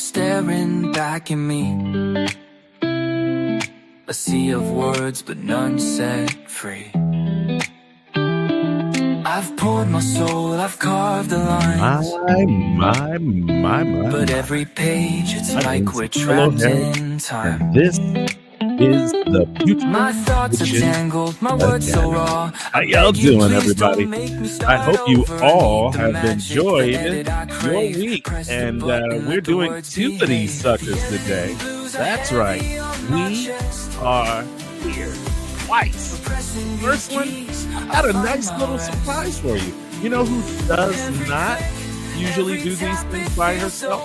staring back at me. A sea of words, but none set free. I've poured my soul, I've carved the lines. My. But every page, it's like we're trapped in time. And this is the future. My thoughts are tangled, my words so raw. How y'all doing, everybody? I hope you all have enjoyed your week. And we're doing two of these suckers today. That's right. We are here twice. First one, I got a nice little surprise for you. You know who does not usually do these things by herself?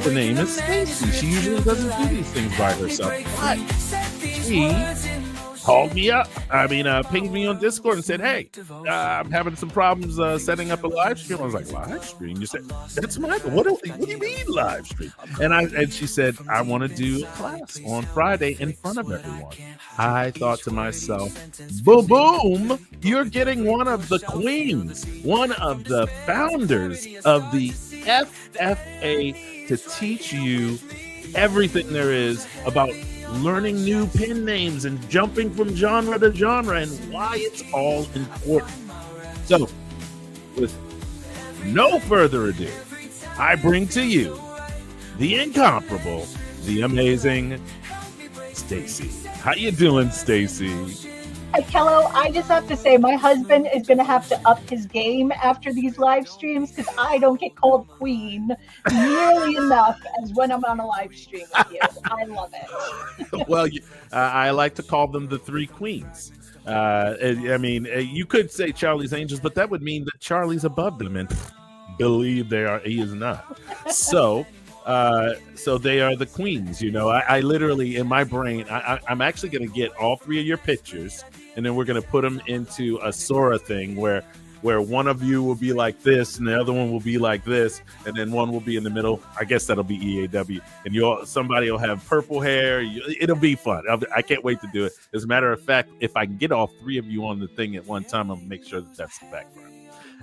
The name is Stacey. She usually doesn't do these things by herself. But she called me up. Pinged me on Discord and said, hey, I'm having some problems setting up a live stream. I was like, live stream? You said, that's Michael. What do you mean live stream? And she said, I want to do a class on Friday in front of everyone. I thought to myself, boom, you're getting one of the queens, one of the founders of the FFA to teach you everything there is about learning new pen names and jumping from genre to genre and why it's all important. So, with no further ado, I bring to you the incomparable, the amazing Stacey. How you doing, Stacey? Kello, I just have to say my husband is going to have to up his game after these live streams because I don't get called queen nearly enough as when I'm on a live stream with you. I love it. Well, I like to call them the three queens. You could say Charlie's Angels, but that would mean that Charlie's above them, and believe he is not. So they are the queens. You know, I literally in my brain, I'm actually going to get all three of your pictures, and then we're going to put them into a Sora thing where one of you will be like this, and the other one will be like this, and then one will be in the middle. I guess that'll be EAW, and somebody will have purple hair. It'll be fun. I can't wait to do it. As a matter of fact, if I can get all three of you on the thing at one time, I'll make sure that that's the background.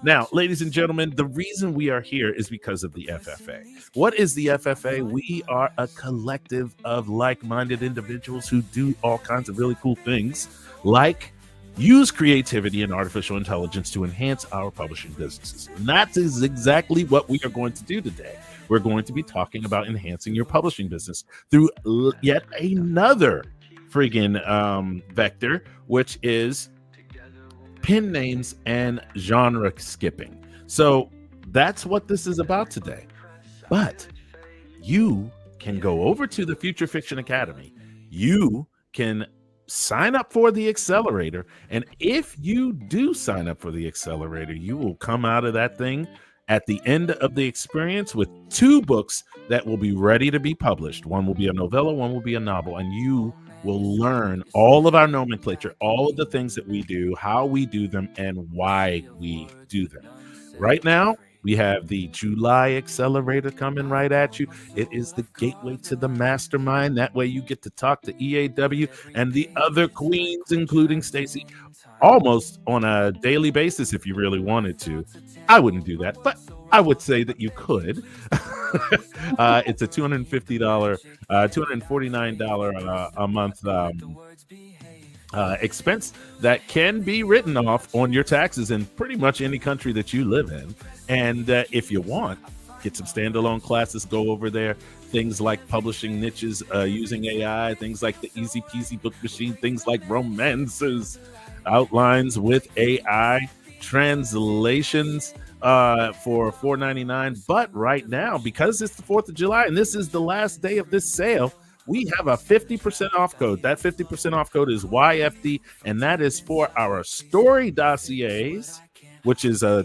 Now, ladies and gentlemen, the reason we are here is because of the FFA. What is the FFA? We are a collective of like-minded individuals who do all kinds of really cool things, like use creativity and artificial intelligence to enhance our publishing businesses. And that is exactly what we are going to do today. We're going to be talking about enhancing your publishing business through yet another friggin' vector, which is pen names and genre skipping. So that's what this is about today. But you can go over to the Future Fiction Academy. You can sign up for the accelerator. And if you do sign up for the accelerator, you will come out of that thing at the end of the experience with 2 books that will be ready to be published. One will be a novella, one will be a novel, and you will learn all of our nomenclature, all of the things that we do, how we do them, and why we do them. Right now, we have the July Accelerator coming right at you. It is the gateway to the mastermind. That way you get to talk to EAW and the other queens, including Stacey, almost on a daily basis if you really wanted to. I wouldn't do that, but I would say that you could. It's a $249 a month expense that can be written off on your taxes in pretty much any country that you live in. And if you want, get some standalone classes, go over there. Things like publishing niches using AI, things like the Easy Peasy Book Machine, things like romances, outlines with AI, translations for $4.99. But right now, because it's the 4th of July and this is the last day of this sale, we have a 50% off code. That 50% off code is YFD, and that is for our story dossiers, which is a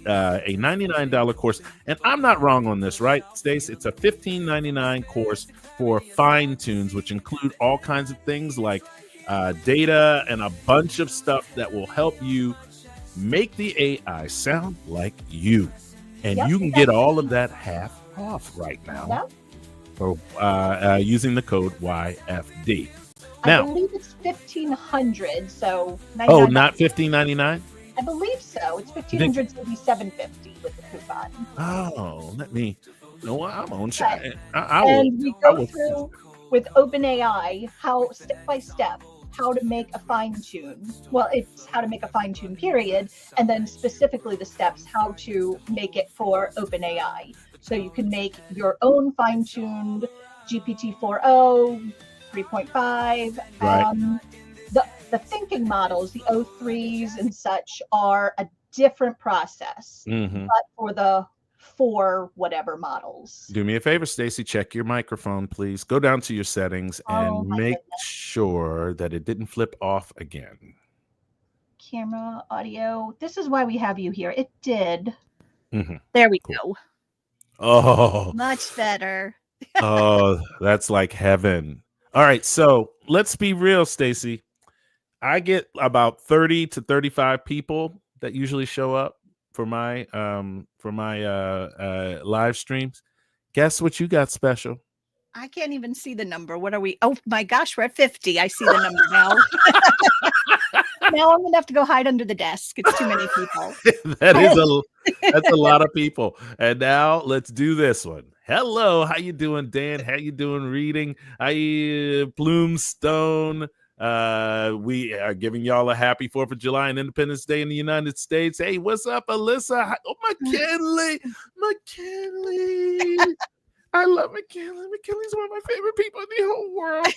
$99 course. And I'm not wrong on this, right, Stace? It's a $15.99 course for fine tunes, which include all kinds of things like data and a bunch of stuff that will help you make the AI sound like you. And you can get all of that half off right now for using the code YFD. Now, I believe it's $1,500, so oh, not $15.99? I believe so. It's $1,500, so it'll be $750 with the coupon. Oh, let me No, I'm on But- shy. and we I go will. through with OpenAI how step by step how to make a fine tune. Well, it's how to make a fine tune period, and then specifically the steps how to make it for OpenAI. So you can make your own fine tuned GPT 4o, 3.5. Right. The thinking models, the O3s and such, are a different process. Mm-hmm. But for the 4 whatever models. Do me a favor, Stacey. Check your microphone, please. Go down to your settings and My make goodness. sure that it didn't flip off again. Camera, audio. This is why we have you here. It did. Mm-hmm. There we Cool. go. Oh, Much better. oh, that's like heaven. All right, so let's be real, Stacey. I get about 30 to 35 people that usually show up for my live streams. Guess what you got special? I can't even see the number. What are we? Oh my gosh, we're at 50. I see the number now. Now I'm gonna have to go hide under the desk. It's too many people. That's a lot of people. And now let's do this one. Hello, how you doing, Dan? How you doing, reading? Bloomstone. We are giving y'all a happy 4th of July and Independence Day in the United States. Hey, what's up, Alyssa? Oh, McKinley. I love McKinley. McKinley's one of my favorite people in the whole world.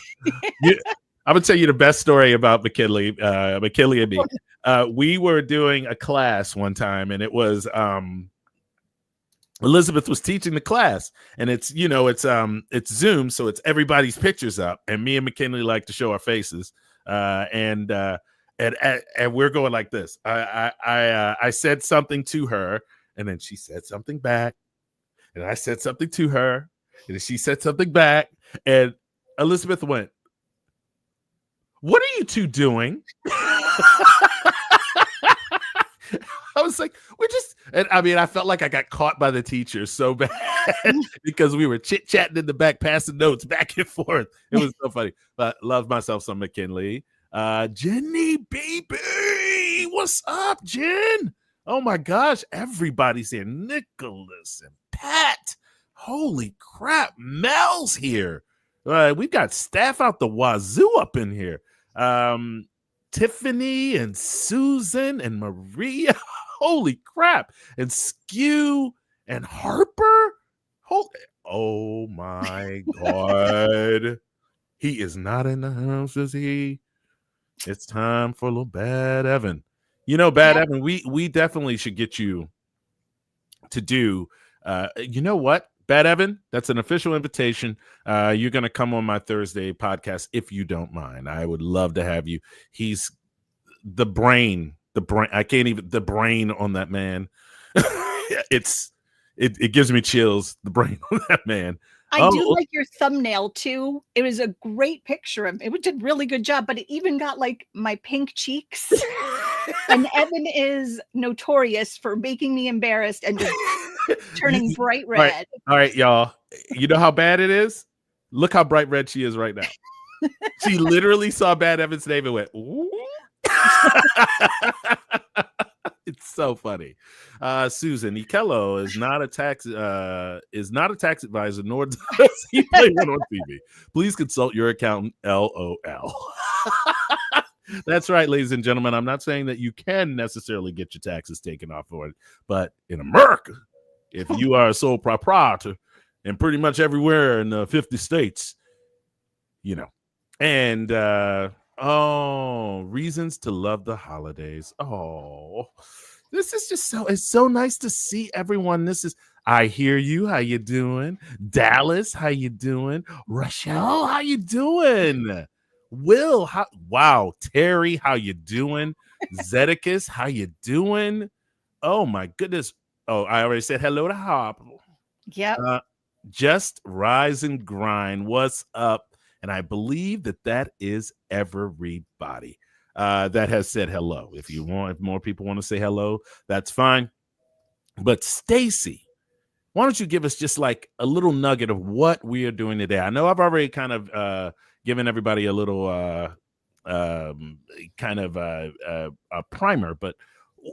I'm gonna tell you the best story about McKinley and me. We were doing a class one time, and it was Elizabeth was teaching the class, and it's Zoom, so it's everybody's pictures up, and me and McKinley like to show our faces, and we're going like this. I said something to her, and then she said something back, and I said something to her, and then she said something back, and Elizabeth went, "What are you two doing?" I was like, we're just, and I mean, I felt like I got caught by the teacher so bad because we were chit-chatting in the back, passing notes back and forth. It was so funny. But love myself some McKinley. Jenny, baby, what's up, Jen? Oh my gosh, everybody's here. Nicholas and Pat. Holy crap, Mel's here. We've got staff out the wazoo up in here. Tiffany and Susan and Maria. Holy crap. And Skew and Harper. Oh my God. He is not in the house, is he? It's time for a little Bad Evan. You know, Bad Evan, we definitely should get you to do, you know what? Bad Evan, that's an official invitation. You're going to come on my Thursday podcast if you don't mind. I would love to have you. He's the brain. I can't even, the brain on that man. It gives me chills, the brain on that man. I do like your thumbnail too. It was a great picture of it. Did really good job, but it even got like my pink cheeks. And Evan is notorious for making me embarrassed and just turning bright red. All right, y'all. You know how bad it is? Look how bright red she is right now. She literally saw Bad Evan's name and went, ooh. It's so funny. Susan Ikello is not a tax advisor, nor does he play one on TV. Please consult your accountant. LOL. That's right, ladies and gentlemen. I'm not saying that you can necessarily get your taxes taken off for it, but in America, if you are a sole proprietor, and pretty much everywhere in 50 states, you know, and reasons to love the holidays. Oh, this is just it's so nice to see everyone. This is, I hear you. How you doing? Dallas, how you doing? Rochelle, how you doing? Will, wow. Terry, how you doing? Zedekis, how you doing? Oh my goodness. Oh, I already said hello to Hop. Yeah. Just rise and grind. What's up? And I believe that is everybody that has said hello. If more people want to say hello, that's fine. But Stacey, why don't you give us just like a little nugget of what we are doing today? I know I've already kind of given everybody a little kind of a primer, but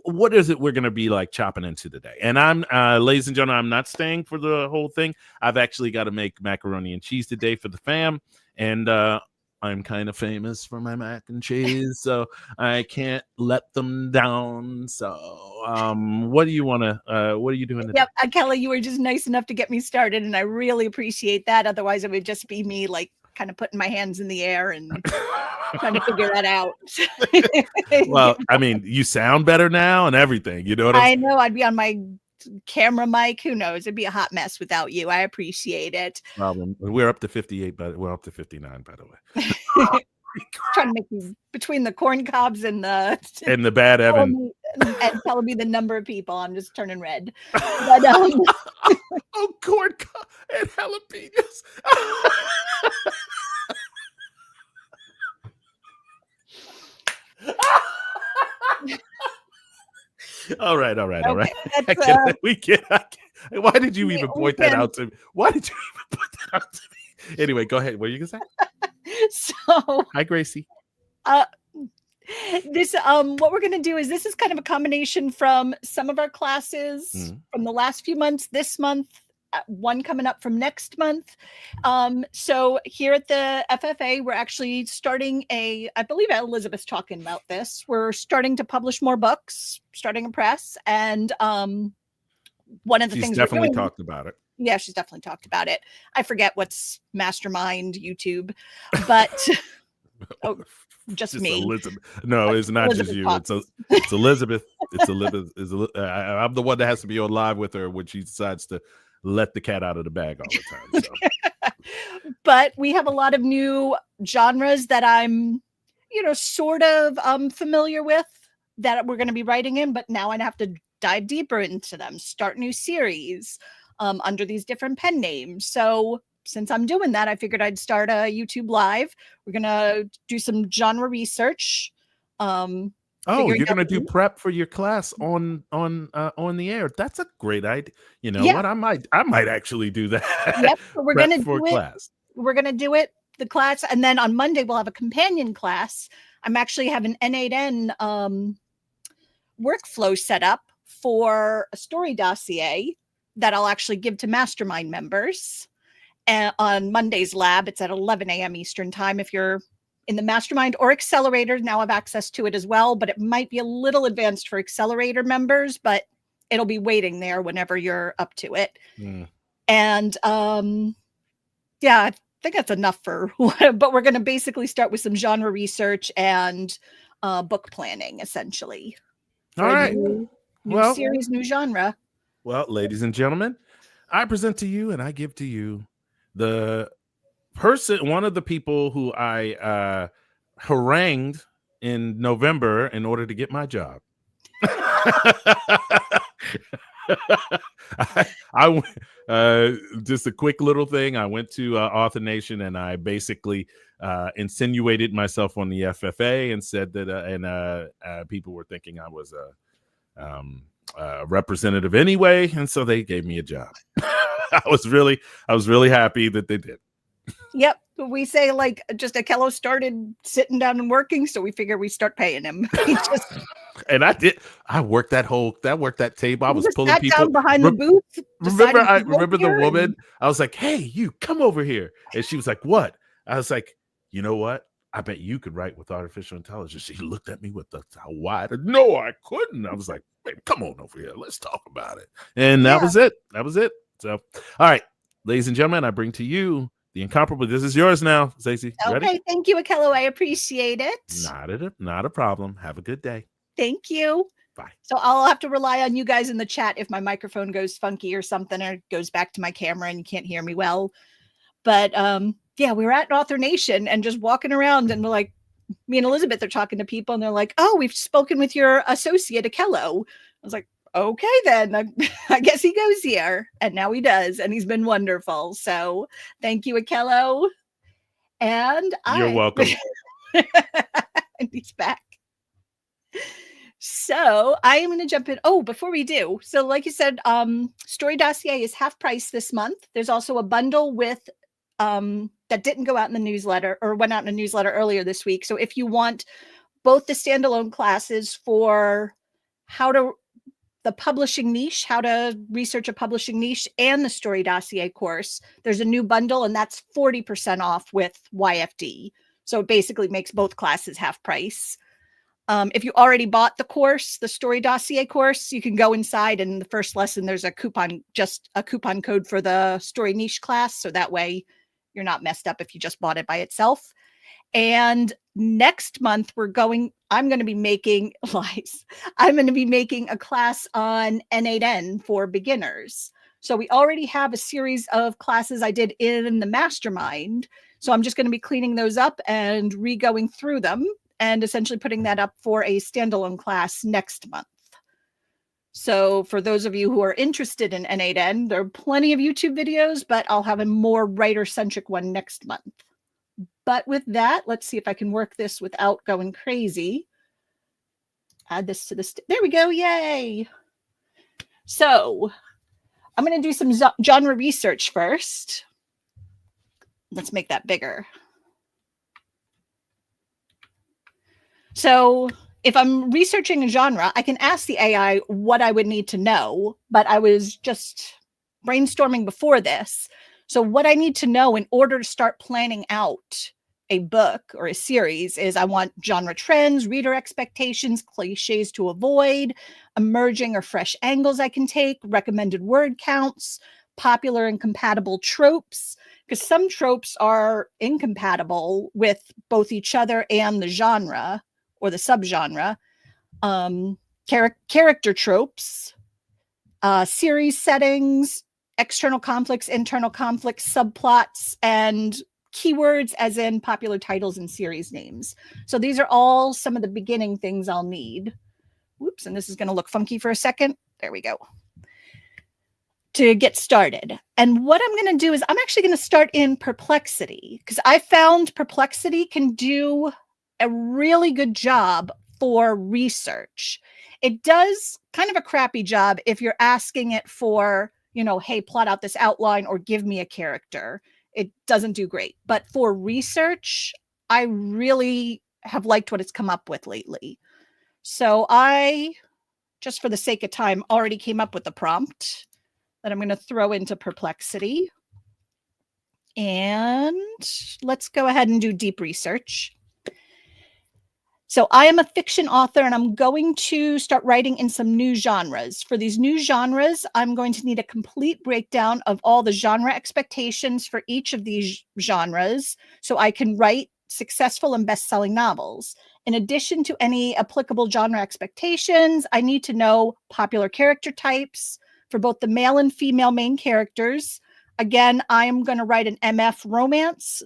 what is it we're going to be like chopping into today? And I'm, ladies and gentlemen, I'm not staying for the whole thing. I've actually got to make macaroni and cheese today for the fam. And I'm kind of famous for my mac and cheese, so I can't let them down. So what do you want to, what are you doing today? Yep. Kelly, you were just nice enough to get me started, and I really appreciate that. Otherwise, it would just be me like kind of putting my hands in the air and trying to figure that out. Well, I mean, you sound better now and everything. You know what I'm saying? I know I'd be on my camera mic. Who knows? It'd be a hot mess without you. I appreciate it. Problem. We're up to 58, but we're up to 59, by the way. Trying to make me between the corn cobs and the bad Evan and telling me the number of people. I'm just turning red. But, oh, corn cob and jalapenos. All right. We get. Why did you even point that out to me? Why did you even point that out to me? Anyway, go ahead. What are you gonna say? So, hi, Gracie. This what we're going to do is this is kind of a combination from some of our classes from the last few months, this month, one coming up from next month. So here at the FFA, we're actually starting I believe Elizabeth's talking about this. We're starting to publish more books, starting a press, and one of the things definitely talked about it. Yeah, she's definitely talked about it. I forget what's Mastermind YouTube, but just me. Elizabeth. No, it's not Elizabeth just you. It's Elizabeth. It's Elizabeth. I'm the one that has to be on live with her when she decides to let the cat out of the bag all the time. So. But we have a lot of new genres that I'm, sort of familiar with that we're going to be writing in, but now I have to dive deeper into them, start new series under these different pen names. So since I'm doing that, I figured I'd start a YouTube live. We're going to do some genre research. You're going to do prep for your class on the air. That's a great idea. You know what? I might actually do that. Yep. So we're going to do class. We're going to do it, the class. And then on Monday, we'll have a companion class. I'm actually having N8N workflow set up for a story dossier that I'll actually give to mastermind members. And on Monday's lab, it's at 11 a.m. Eastern time. If you're in the mastermind or accelerator, now have access to it as well, but it might be a little advanced for accelerator members, but it'll be waiting there whenever you're up to it. And I think that's enough for, but we're going to basically start with some genre research and book planning, essentially. All right. New series, new genre. Well, ladies and gentlemen, I present to you and I give to you one of the people who I harangued in November in order to get my job. I just a quick little thing. I went to Author Nation and I basically insinuated myself on the FFA and said that people were thinking I was a representative anyway, and so they gave me a job. I was really happy that they did. Yep. We say like just Akello started sitting down and working, so we figure we start paying him. And I did. I worked that table. I was pulling people behind the booth. Remember the woman? I was like, "Hey, you come over here," and she was like, "What?" I was like, "You know what? I bet you could write with artificial intelligence." She looked at me with the wide. No, I couldn't. I was like, "Baby, come on over here. Let's talk about it." And that was it. So, all right, ladies and gentlemen, I bring to you the incomparable. This is yours now, Stacey. Okay, ready? Thank you, Akello. I appreciate it. Not a problem. Have a good day. Thank you. Bye. So I'll have to rely on you guys in the chat if my microphone goes funky or something, or it goes back to my camera and you can't hear me well. But we were at Author Nation and just walking around, and we're like, me and Elizabeth are talking to people, and they're like, "Oh, we've spoken with your associate Akello." I was like, "Okay, then I guess he goes here," and now he does, and he's been wonderful. So thank you, Akello. And you're welcome. And he's back. So I am going to jump in. Oh, before we do, so like you said, Story Dossier is half price this month. There's also a bundle with that didn't go out in the newsletter, or went out in a newsletter earlier this week. So if you want both the standalone classes for the publishing niche, how to research a publishing niche, and the story dossier course. There's a new bundle, and that's 40% off with YFD. So it basically makes both classes half price. If you already bought the course, the story dossier course, you can go inside, and the first lesson, there's a coupon code for the story niche class. So that way you're not messed up if you just bought it by itself. And next month I'm going to be making a class on N8N for beginners. So we already have a series of classes I did in the mastermind. So I'm just going to be cleaning those up and re-going through them and essentially putting that up for a standalone class next month. So for those of you who are interested in N8N, there are plenty of YouTube videos, but I'll have a more writer-centric one next month. But with that, let's see if I can work this without going crazy. Add this to the there we go. Yay. So I'm going to do some genre research first. Let's make that bigger. So if I'm researching a genre, I can ask the AI what I would need to know, but I was just brainstorming before this. So what I need to know in order to start planning out a book or a series is I want genre trends, reader expectations, cliches to avoid, emerging or fresh angles I can take, recommended word counts, popular and compatible tropes, because some tropes are incompatible with both each other and the genre or the subgenre. Character tropes, series settings, external conflicts, internal conflicts, subplots, and keywords as in popular titles and series names. So these are all some of the beginning things I'll need. Whoops, and this is going to look funky for a second. There we go. To get started. And what I'm going to do is I'm actually going to start in Perplexity, because I found Perplexity can do a really good job for research. It does kind of a crappy job if you're asking it for, hey, plot out this outline or give me a character. It doesn't do great. But for research, I really have liked what it's come up with lately. So I, just for the sake of time, already came up with the prompt that I'm going to throw into Perplexity. And let's go ahead and do deep research. So I am a fiction author, and I'm going to start writing in some new genres. For these new genres, I'm going to need a complete breakdown of all the genre expectations for each of these genres so I can write successful and best-selling novels. In addition to any applicable genre expectations, I need to know popular character types for both the male and female main characters. Again, I'm going to write an MF romance.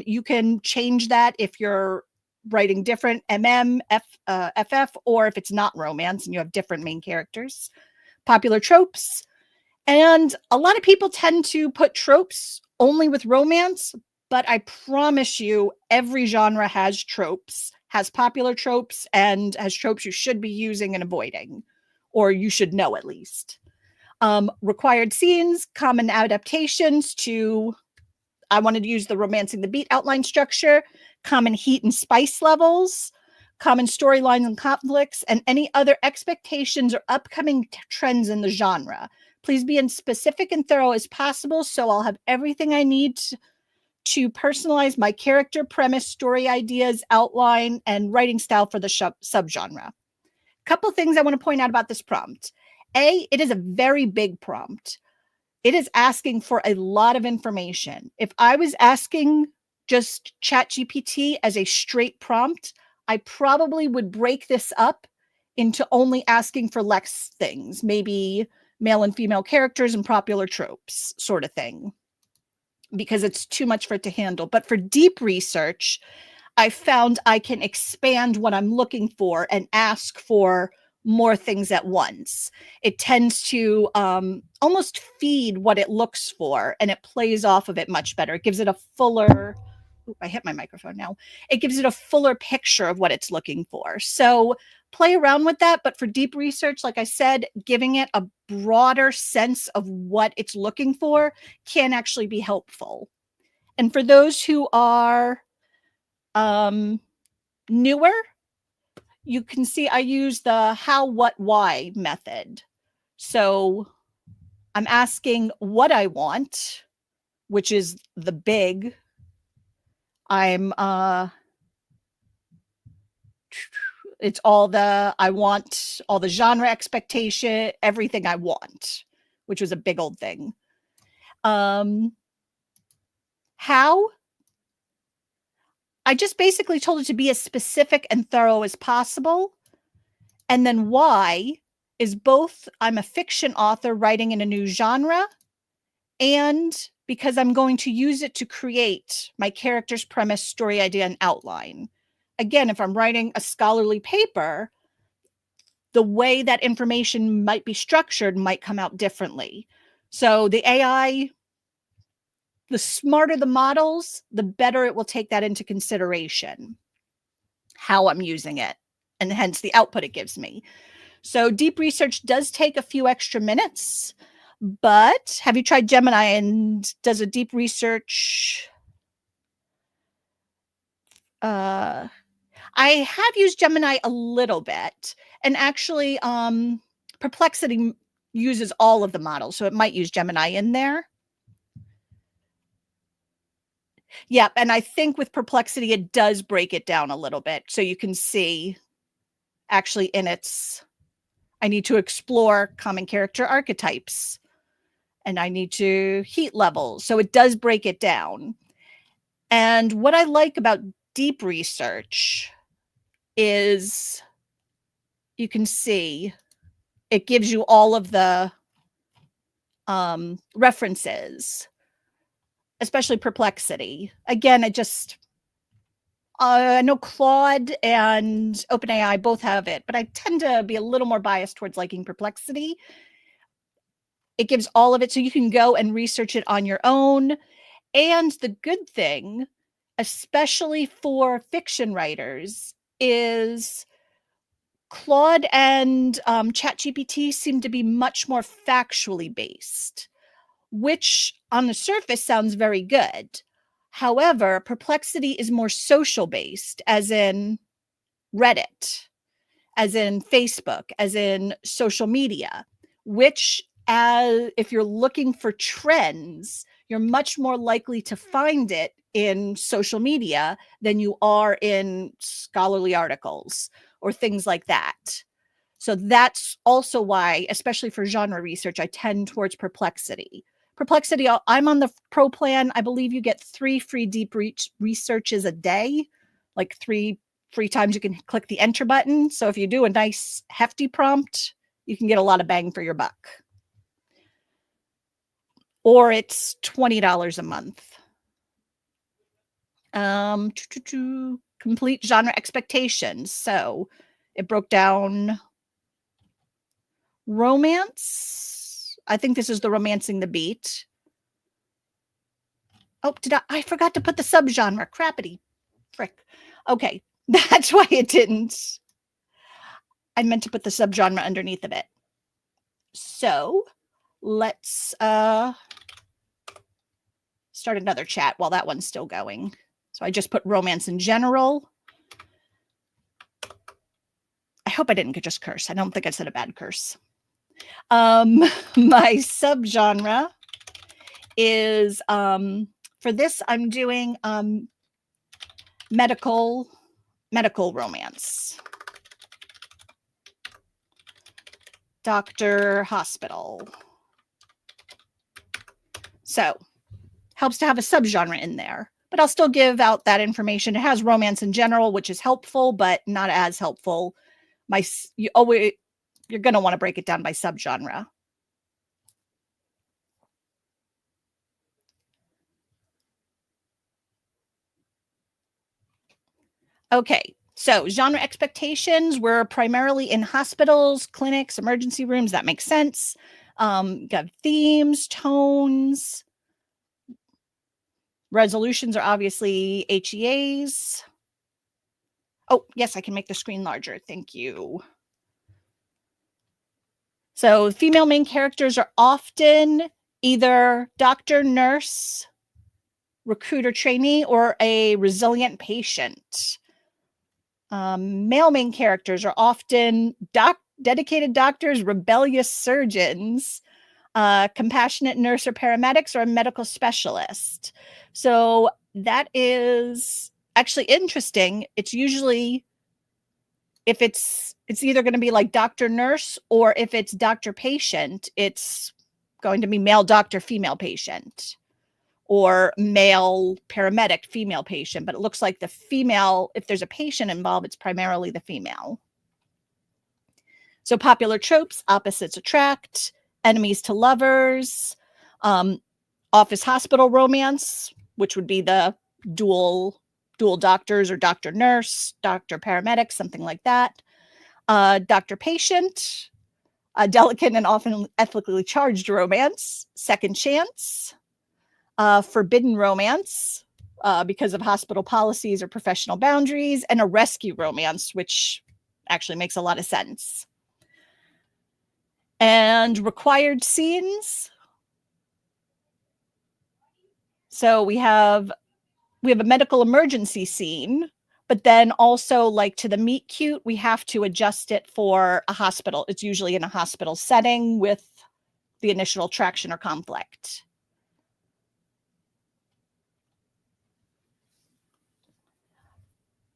You can change that if you're writing different FF, or if it's not romance and you have different main characters. Popular tropes. And a lot of people tend to put tropes only with romance, but I promise you every genre has tropes, has popular tropes, and has tropes you should be using and avoiding, or you should know at least. Required scenes, common adaptations to, I wanted to use the Romancing the Beat outline structure, common heat and spice levels, common storylines and conflicts, and any other expectations or upcoming trends in the genre. Please be as specific and thorough as possible so I'll have everything I need to personalize my character, premise, story ideas, outline, and writing style for the subgenre. Couple things I want to point out about this prompt. A, it is a very big prompt. It is asking for a lot of information. If I was asking just ChatGPT as a straight prompt, I probably would break this up into only asking for less things, maybe male and female characters and popular tropes sort of thing, because it's too much for it to handle. But for deep research, I found I can expand what I'm looking for and ask for more things at once. It tends to almost feed what it looks for, and it plays off of it much better. It gives it a fuller, I hit my microphone now. It gives it a fuller picture of what it's looking for. So play around with that. But for deep research, like I said, giving it a broader sense of what it's looking for can actually be helpful. And for those who are newer, you can see I use the how, what, why method. So I'm asking what I want, which is the big. I'm it's all the I want, all the genre expectation, everything I want, which was a big old thing. How? I just basically told it to be as specific and thorough as possible. And then why is both I'm a fiction author writing in a new genre, and because I'm going to use it to create my character's premise, story idea, and outline. Again, if I'm writing a scholarly paper, the way that information might be structured might come out differently. So the AI, the smarter the models, the better it will take that into consideration, how I'm using it, and hence the output it gives me. So deep research does take a few extra minutes, but have you tried Gemini and does a deep research? I have used Gemini a little bit, and actually Perplexity uses all of the models, so it might use Gemini in there. Yep, and I think with Perplexity, it does break it down a little bit, so you can see actually in its, I need to explore common character archetypes, and I need to heat levels, so it does break it down. And what I like about deep research is you can see it gives you all of the references, especially Perplexity. Again, I know Claude and OpenAI both have it, but I tend to be a little more biased towards liking Perplexity. It gives all of it, so you can go and research it on your own. And the good thing, especially for fiction writers, is Claude and ChatGPT seem to be much more factually based, which on the surface sounds very good. However, Perplexity is more social based, as in Reddit, as in Facebook, as in social media, which if you're looking for trends, you're much more likely to find it in social media than you are in scholarly articles or things like that. So that's also why, especially for genre research, I tend towards Perplexity. Perplexity, I'm on the pro plan. I believe you get 3 free deep researches a day, like 3 free times you can click the enter button. So if you do a nice hefty prompt, you can get a lot of bang for your buck. Or it's $20 a month. Complete genre expectations. So it broke down romance. I think this is the romancing the beat. Oh, I forgot to put the subgenre. Crappity. Frick. Okay. That's why it didn't. I meant to put the subgenre underneath of it. So let's start another chat while that one's still going. So I just put romance in general. I hope I didn't just curse. I don't think I said a bad curse. My subgenre is for this I'm doing medical romance. Doctor, hospital. So helps to have a subgenre in there, but I'll still give out that information. It has romance in general, which is helpful, but not as helpful. You're going to want to break it down by subgenre. Okay, so genre expectations were primarily in hospitals, clinics, emergency rooms. That makes sense. Got themes, tones. Resolutions are obviously HEAs. Oh, yes, I can make the screen larger. Thank you. So female main characters are often either doctor, nurse, recruiter, trainee, or a resilient patient. Male main characters are often dedicated doctors, rebellious surgeons, compassionate nurse or paramedics, or a medical specialist. So that is actually interesting. It's usually, if it's either going to be like doctor nurse, or if it's doctor patient, it's going to be male doctor, female patient, or male paramedic, female patient. But it looks like the female, if there's a patient involved, it's primarily the female. So popular tropes: opposites attract, enemies to lovers, office hospital romance, which would be the dual doctors, or doctor nurse, doctor paramedic, something like that. Doctor patient, a delicate and often ethically charged romance. Second chance, forbidden romance, because of hospital policies or professional boundaries. And a rescue romance, which actually makes a lot of sense. And required scenes. So we have a medical emergency scene, but then also, like, to the meet cute, we have to adjust it for a hospital. It's usually in a hospital setting with the initial attraction or conflict.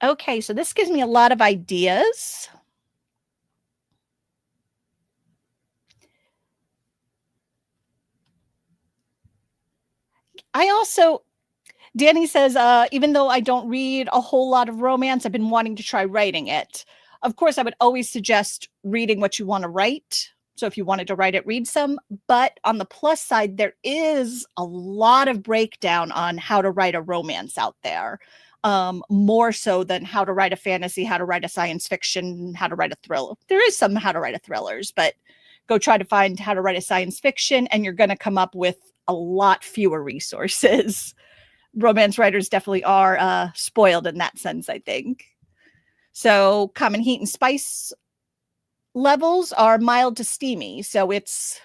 Okay, so this gives me a lot of ideas. Danny says, even though I don't read a whole lot of romance, I've been wanting to try writing it. Of course, I would always suggest reading what you want to write. So if you wanted to write it, read some. But on the plus side, there is a lot of breakdown on how to write a romance out there. More so than how to write a fantasy, how to write a science fiction, how to write a thriller. There is some how to write a thrillers, but go try to find how to write a science fiction, and you're going to come up with a lot fewer resources. Romance writers definitely are spoiled in that sense, I think. So common heat and spice levels are mild to steamy. So it's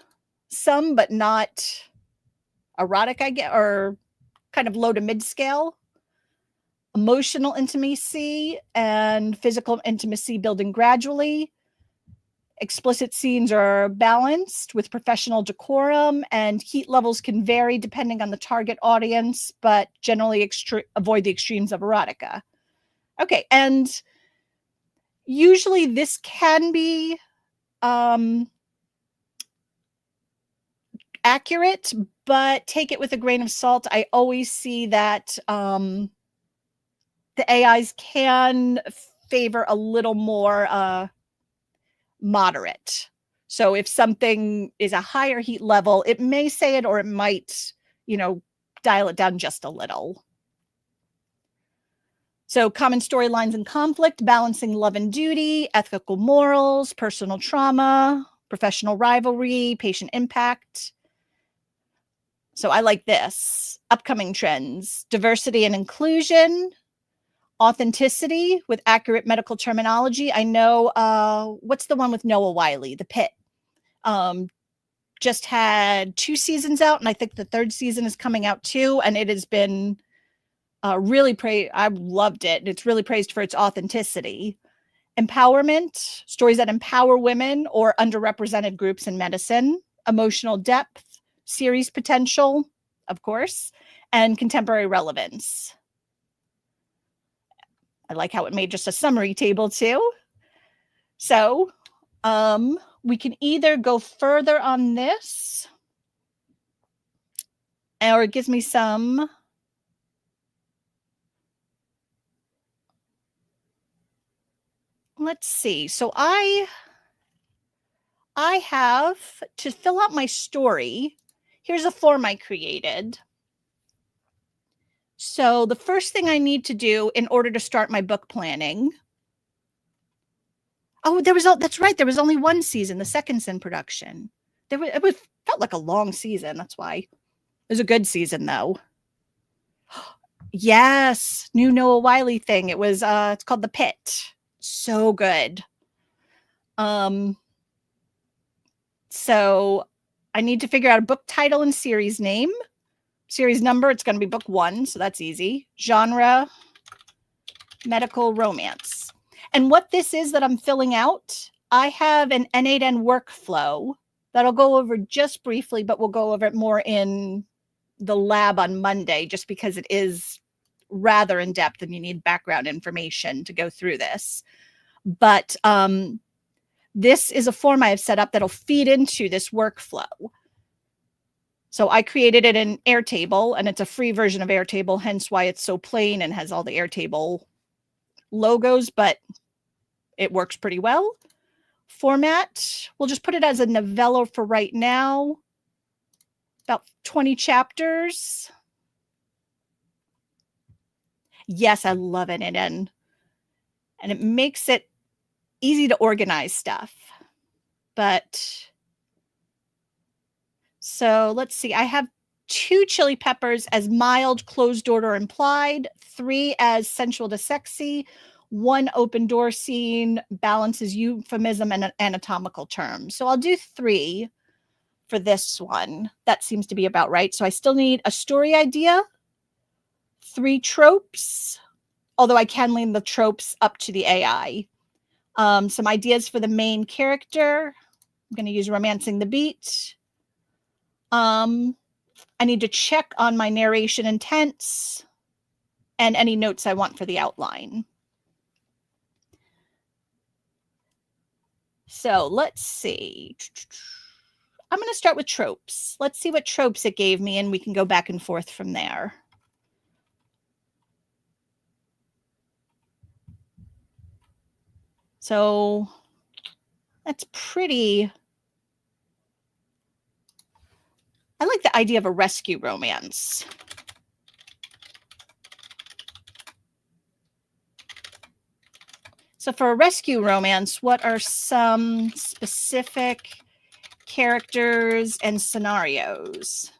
some, but not erotic, I guess, or kind of low to mid scale. Emotional intimacy and physical intimacy building gradually. Explicit scenes are balanced with professional decorum, and heat levels can vary depending on the target audience, but generally avoid the extremes of erotica. Okay, and usually this can be accurate, but take it with a grain of salt. I always see that the AIs can favor a little more moderate. So if something is a higher heat level, it may say it, or it might, dial it down just a little. So common storylines and conflict: balancing love and duty, ethical morals, personal trauma, professional rivalry, patient impact. So I like this. Upcoming trends: diversity and inclusion, authenticity with accurate medical terminology. I know, what's the one with Noah Wiley, The Pit? Just had 2 seasons out, and I think the 3rd season is coming out too. And it has been really praised. I loved it. It's really praised for its authenticity. Empowerment, stories that empower women or underrepresented groups in medicine. Emotional depth, series potential, of course, and contemporary relevance. I like how it made just a summary table too. So we can either go further on this, or it gives me some. Let's see. So I have to fill out my story. Here's a form I created. So the first thing I need to do in order to start my book planning. Oh, that's right. There was only 1 season. The second's in production. It felt like a long season. That's why. It was a good season though. Yes, new Noah Wiley thing. It was it's called The Pit. So good. So I need to figure out a book title and series name. Series number, it's going to be book 1, so that's easy. Genre, medical romance. And what this is that I'm filling out, I have an N8N workflow that I'll go over just briefly, but we'll go over it more in the lab on Monday, just because it is rather in depth and you need background information to go through this. But this is a form I have set up that'll feed into this workflow. So I created it in Airtable, and it's a free version of Airtable, hence why it's so plain and has all the Airtable logos, but it works pretty well. Format, we'll just put it as a novella for right now. About 20 chapters. Yes, I love it. And it makes it easy to organize stuff. But so let's see. I have 2 chili peppers as mild, closed order implied, 3 as sensual to sexy, 1 open door scene, balances euphemism and anatomical terms. So I'll do 3 for this one. That seems to be about right. So I still need a story idea, 3 tropes, although I can lean the tropes up to the AI. Some ideas for the main character. I'm going to use romancing the beat. I need to check on my narration intents and any notes I want for the outline. So let's see. I'm going to start with tropes. Let's see what tropes it gave me, and we can go back and forth from there. So that's pretty. I like the idea of a rescue romance. So for a rescue romance, what are some specific characters and scenarios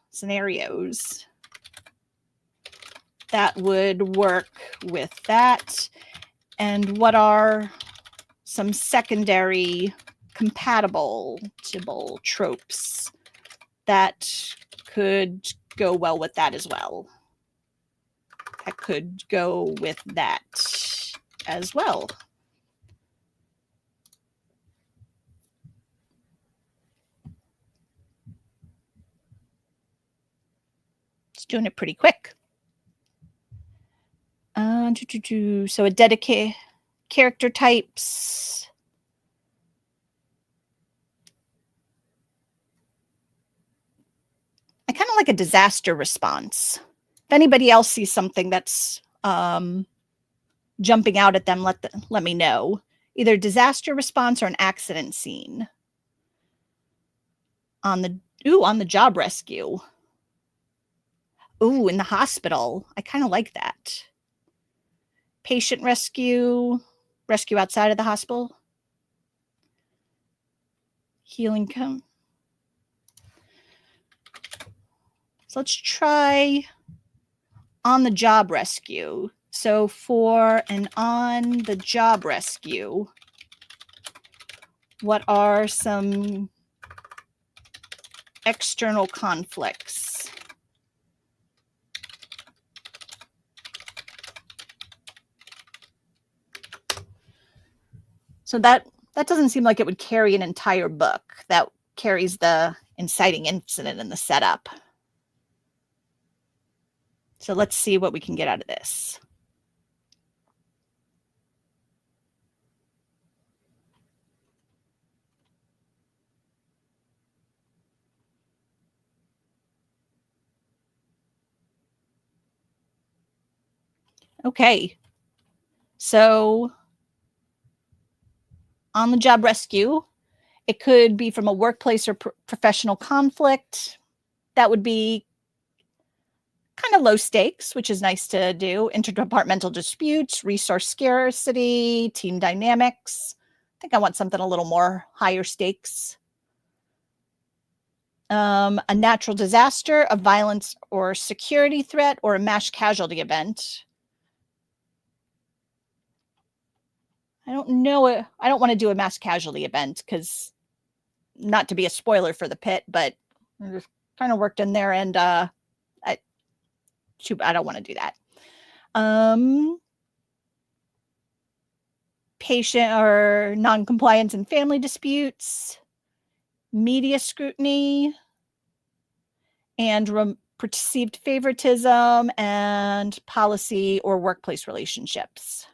that would work with that? And what are some secondary compatible tropes that could go well with that as well? That could go with that as well. It's doing it pretty quick. So a dedicated character types. I kind of like a disaster response. If anybody else sees something that's jumping out at them, let me know. Either disaster response or an accident scene. On the job rescue. Ooh, in the hospital. I kind of like that. Patient rescue outside of the hospital. Healing come. So let's try on the job rescue. So for an on the job rescue, what are some external conflicts? So that doesn't seem like it would carry an entire book. That carries the inciting incident and the setup. So let's see what we can get out of this. Okay. So on the job rescue, it could be from a workplace or professional conflict. That would be kind of low stakes, which is nice to do. Interdepartmental disputes, resource scarcity, team dynamics. I think I want something a little more higher stakes. A natural disaster, a violence or security threat, or a mass casualty event. I don't know. I don't want to do a mass casualty event because, not to be a spoiler for the pit, but it kind of worked in there, and I don't want to do that. patient or non-compliance in family disputes, media scrutiny, and perceived favoritism, and policy or workplace relationships.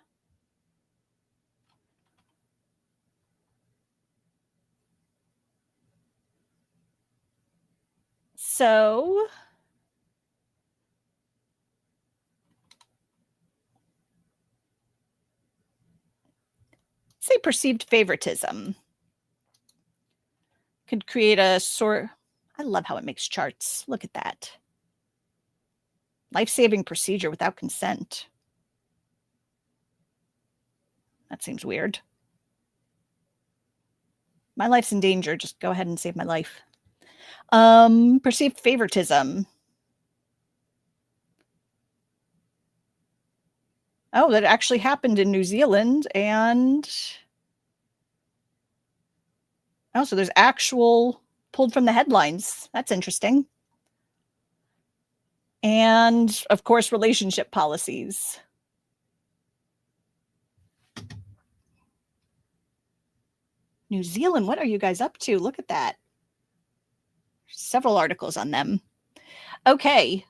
So say perceived favoritism could create a sort. I love how it makes charts. Look at that. Life-saving procedure without consent. That seems weird. My life's in danger. Just go ahead and save my life. Perceived favoritism. Oh, that actually happened in New Zealand. And oh, so there's actual pulled from the headlines. That's interesting. And of course, relationship policies. New Zealand, what are you guys up to? Look at that. Several articles on them. Okay.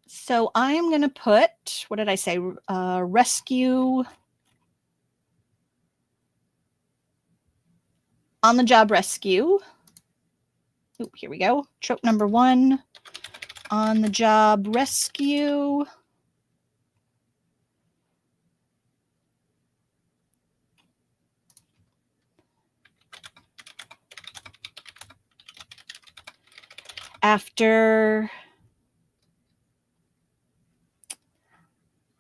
So I'm going to put, what did I say? Rescue. On the job rescue. Ooh, here we go. Trope number 1. On the job rescue. After,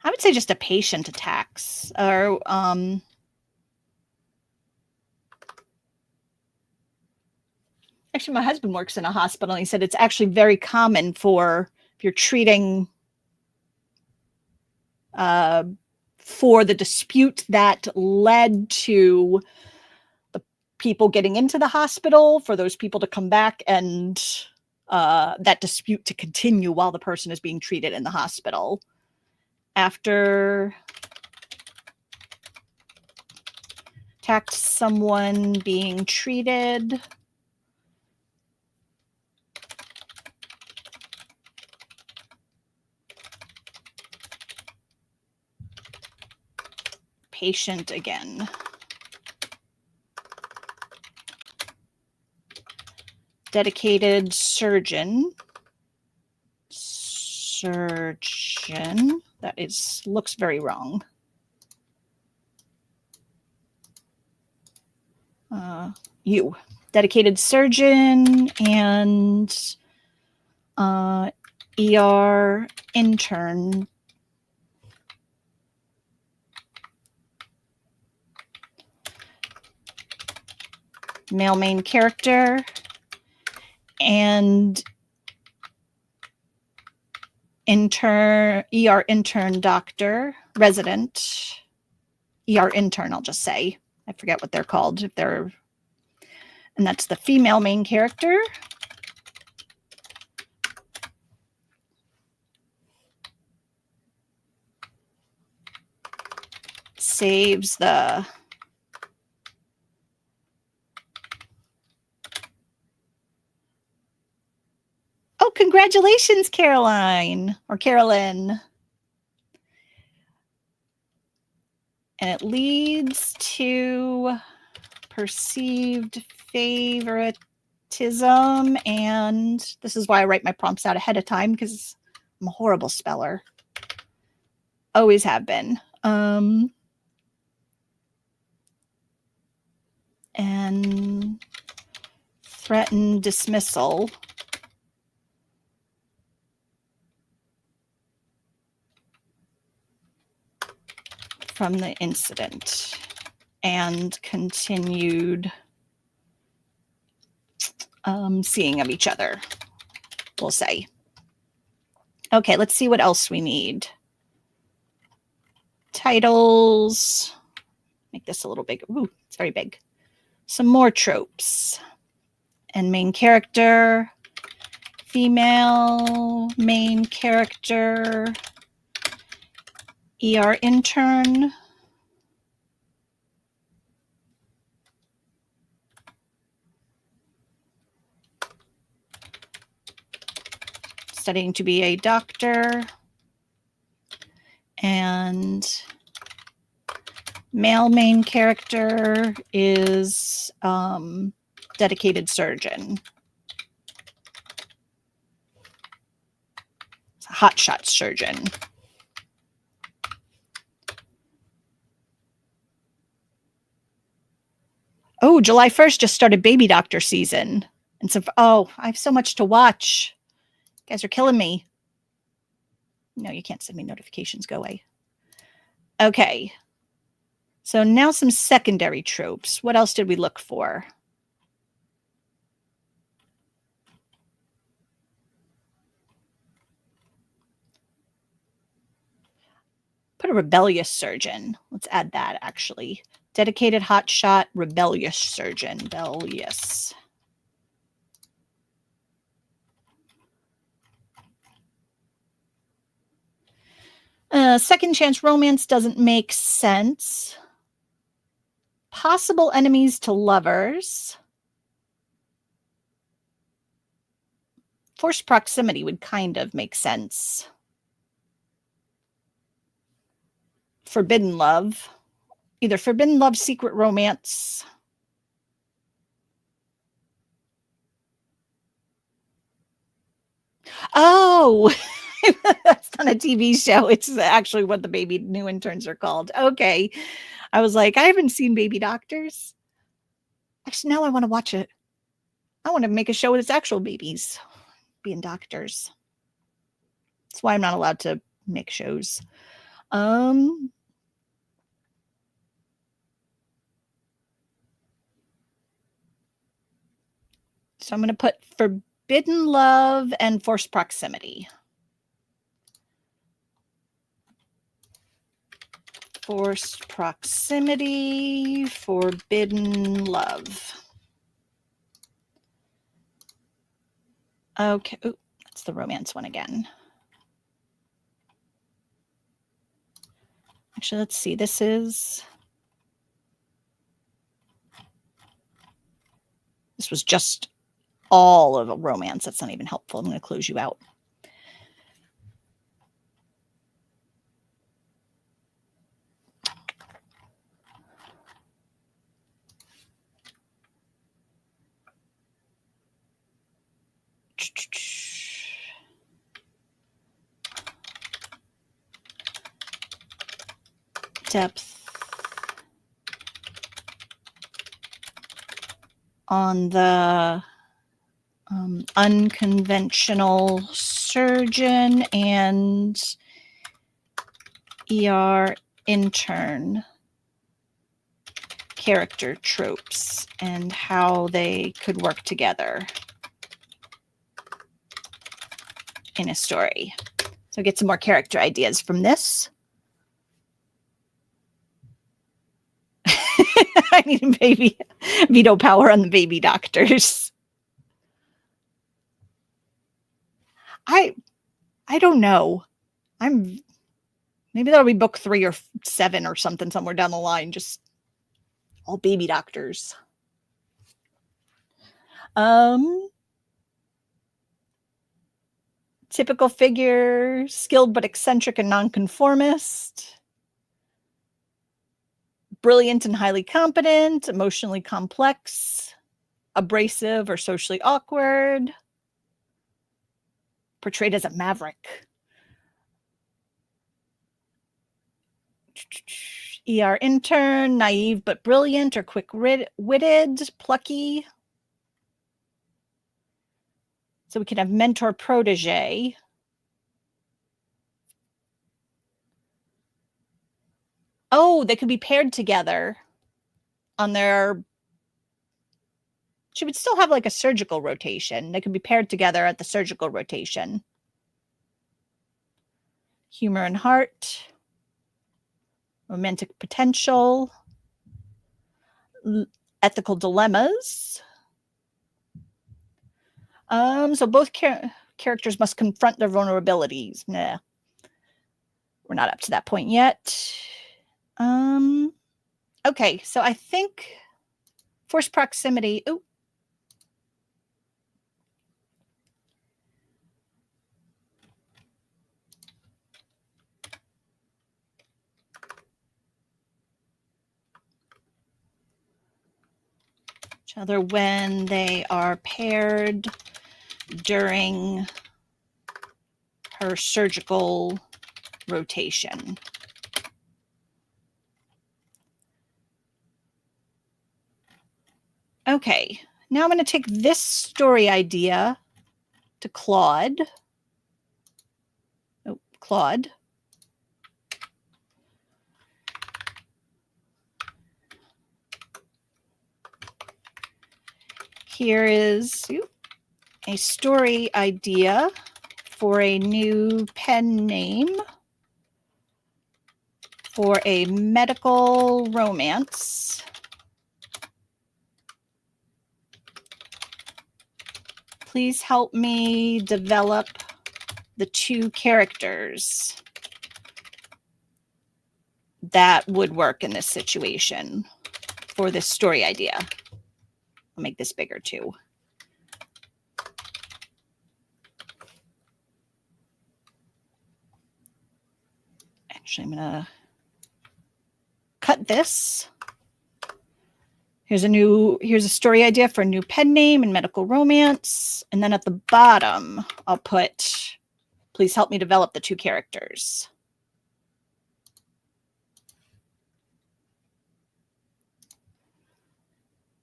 I would say just a patient attacks, or actually my husband works in a hospital and he said it's actually very common for, if you're treating for the dispute that led to the people getting into the hospital, for those people to come back and that dispute to continue while the person is being treated in the hospital. After attacked someone being treated. Patient again. Dedicated surgeon. Surgeon. That looks very wrong. You. Dedicated surgeon and ER intern. Male main character and ER intern doctor, resident, ER intern, I'll just say. I forget what they're called. And that's the female main character. Saves the Oh, congratulations, Caroline or Carolyn. And it leads to perceived favoritism. And this is why I write my prompts out ahead of time, because I'm a horrible speller. Always have been. And threatened dismissal. From the incident and continued seeing of each other, we'll say. Okay, let's see what else we need. Titles. Make this a little bigger. Ooh, it's very big. Some more tropes. And main character, female main character, ER intern, studying to be a doctor. And male main character is dedicated surgeon. Hotshot surgeon. Oh, July 1st just started Baby Doctor season. And so, oh, I have so much to watch. You guys are killing me. No, you can't send me notifications. Go away. Okay. So now some secondary tropes. What else did we look for? Put a rebellious surgeon. Let's add that, actually. Dedicated hotshot, rebellious surgeon. Rebellious. Second chance romance doesn't make sense. Possible enemies to lovers. Forced proximity would kind of make sense. Forbidden love. Either forbidden love, secret romance. Oh, that's not a TV show. It's actually what the baby new interns are called. Okay. I was like, I haven't seen Baby Doctors. Actually, now I want to watch it. I want to make a show with its actual babies being doctors. That's why I'm not allowed to make shows. So I'm going to put forbidden love and forced proximity. Forced proximity, forbidden love. Okay. Ooh, that's the romance one again. Actually, let's see. This was just all of a romance. That's not even helpful. I'm going to close you out. Depth on the unconventional surgeon and ER intern character tropes and how they could work together in a story. So get some more character ideas from this. I need baby veto power on the Baby Doctors. I don't know. Maybe that'll be book 3 or 7 or something somewhere down the line. Just all Baby Doctors. Typical figure, skilled but eccentric and nonconformist. Brilliant and highly competent, emotionally complex, abrasive or socially awkward. Portrayed as a maverick. ER intern, naive but brilliant or quick-witted, plucky. So we can have mentor protege. Oh, they could be paired together on their... She would still have like a surgical rotation. They could be paired together at the surgical rotation. Humor and heart. Romantic potential. Ethical dilemmas. So both characters must confront their vulnerabilities. Nah. We're not up to that point yet. Okay, so I think forced proximity. Ooh. other when they are paired during her surgical rotation. Okay, now I'm going to take this story idea to Claude. Oh, Claude. Here is a story idea for a new pen name for a medical romance. Please help me develop the 2 characters that would work in this situation for this story idea. I'll make this bigger too. Actually, I'm gonna cut this. Here's a story idea for a new pen name and medical romance. And then at the bottom, I'll put, please help me develop the 2 characters.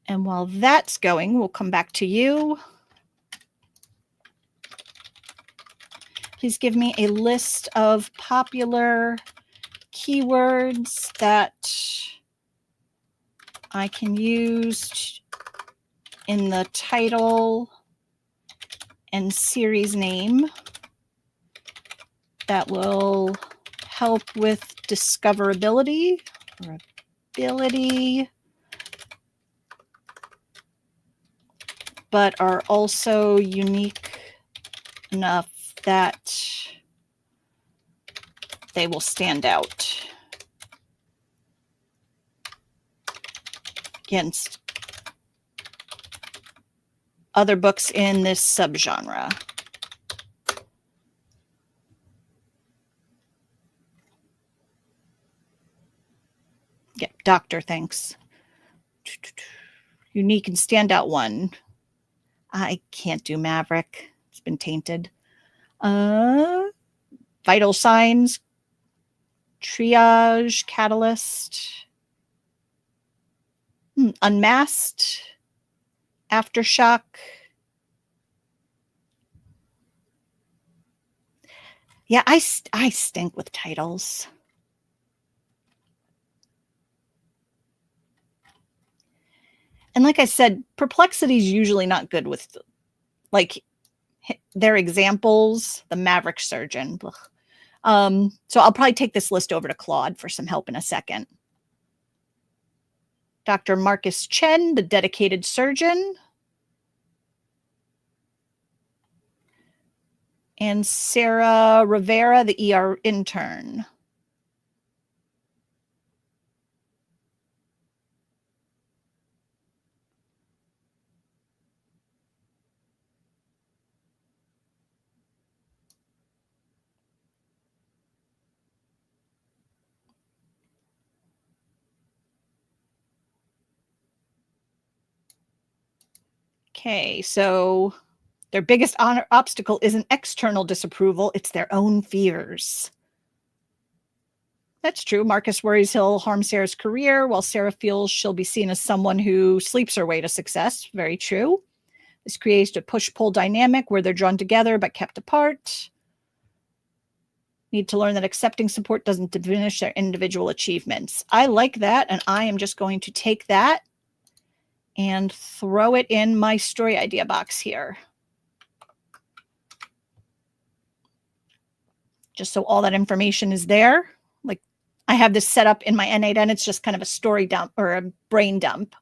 And while that's going, we'll come back to you. Please give me a list of popular keywords that I can use in the title and series name that will help with discoverability or ability, but are also unique enough that they will stand out against other books in this subgenre. Yeah, doctor, thanks. Unique and standout one. I can't do Maverick. It's been tainted. Vital signs, triage, catalyst, unmasked, aftershock. Yeah, I stink with titles. And like I said, perplexity is usually not good with, like, their examples, the Maverick Surgeon. So I'll probably take this list over to Claude for some help in a second. Dr. Marcus Chen, the dedicated surgeon. And Sarah Rivera, the ER intern. Okay, so their biggest obstacle isn't external disapproval, it's their own fears. That's true. Marcus worries he'll harm Sarah's career, while Sarah feels she'll be seen as someone who sleeps her way to success. Very true. This creates a push-pull dynamic where they're drawn together but kept apart. Need to learn that accepting support doesn't diminish their individual achievements. I like that, and I am just going to take that and throw it in my story idea box here. Just so all that information is there. Like, I have this set up in my N8, and it's just kind of a story dump or a brain dump.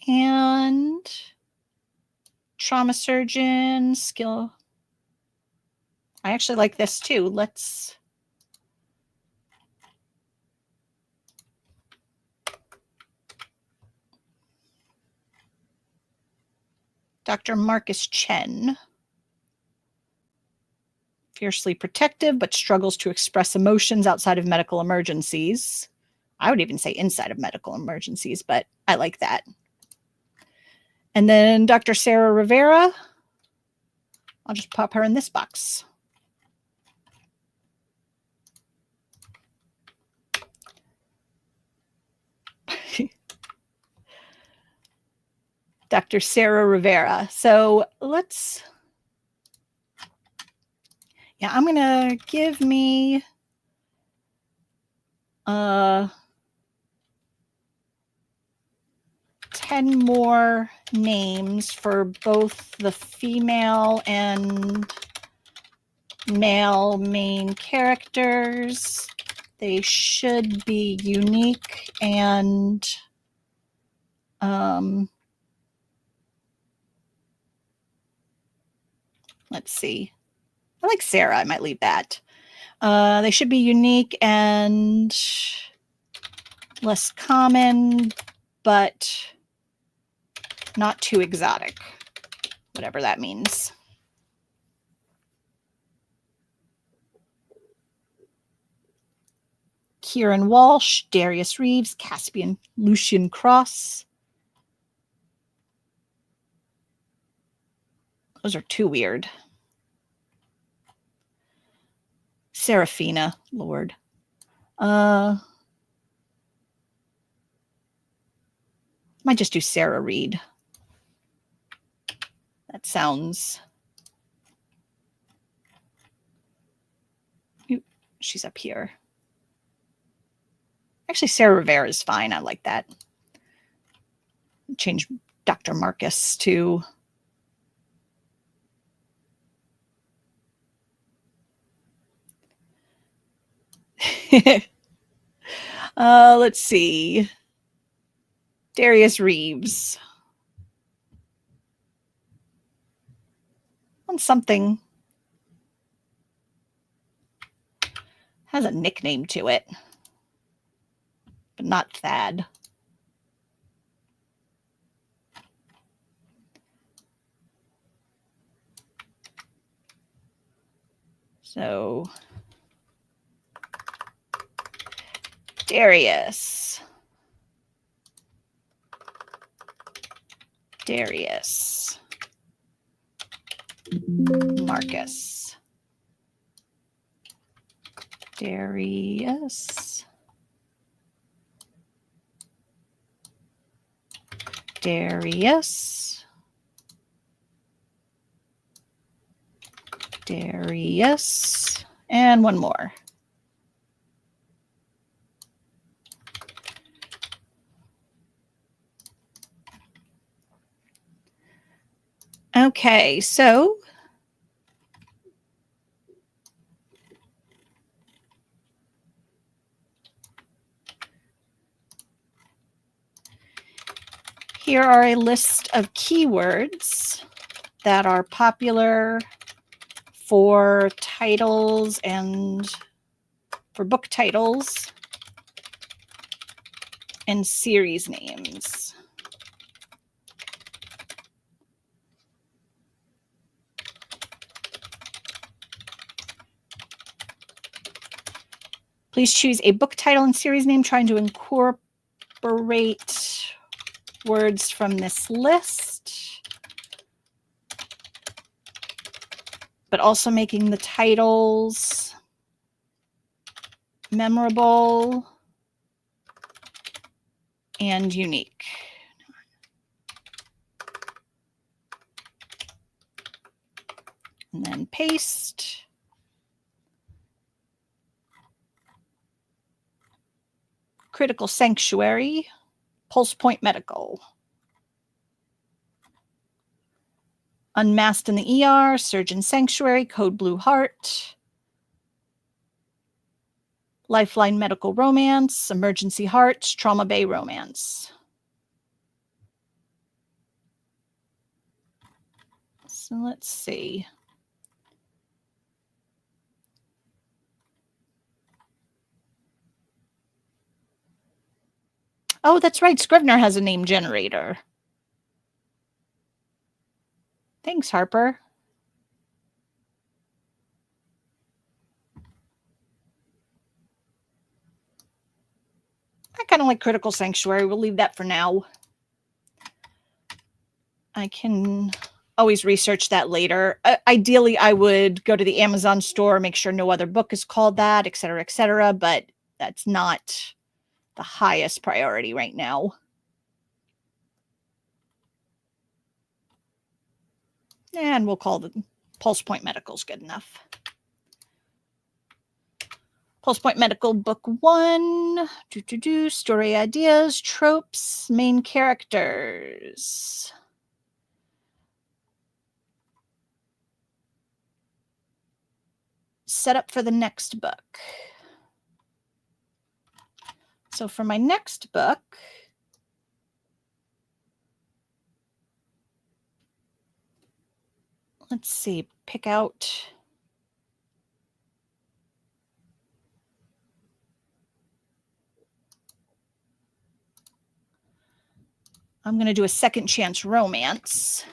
And trauma surgeon, skill. I actually like this too. Let's Dr. Marcus Chen. Fiercely protective, but struggles to express emotions outside of medical emergencies. I would even say inside of medical emergencies, but I like that. And then Dr. Sarah Rivera, I'll just pop her in this box. Dr. Sarah Rivera. So let's, yeah, I'm going to give me 10 more names for both the female and male main characters. They should be unique and let's see. I like Sarah. I might leave that. They should be unique and less common, but not too exotic, whatever that means. Kieran Walsh, Darius Reeves, Caspian Lucian Cross. Those are too weird. Serafina, Lord. Might just do Sarah Reed. That sounds... She's up here. Actually, Sarah Rivera is fine. I like that. Change Dr. Marcus to... let's see. Darius Reeves. On something. Has a nickname to it. But not Thad. So... Darius. Darius. Marcus. Darius. Darius. Darius. And one more. Okay, so here are a list of keywords that are popular for titles and for book titles and series names. Please choose a book title and series name trying to incorporate words from this list, but also making the titles memorable and unique. And then paste. Critical Sanctuary, Pulse Point Medical. Unmasked in the ER, Surgeon Sanctuary, Code Blue Heart. Lifeline Medical Romance, Emergency Hearts, Trauma Bay Romance. So let's see. Oh, that's right. Scrivener has a name generator. Thanks, Harper. I kind of like Critical Sanctuary. We'll leave that for now. I can always research that later. Ideally, I would go to the Amazon store, make sure no other book is called that, et cetera, but that's not the highest priority right now. And we'll call the Pulse Point Medical's good enough. Pulse Point Medical Book 1. Story ideas, tropes, main characters. Set up for the next book. So for my next book, let's see, pick out. I'm going to do a second chance romance.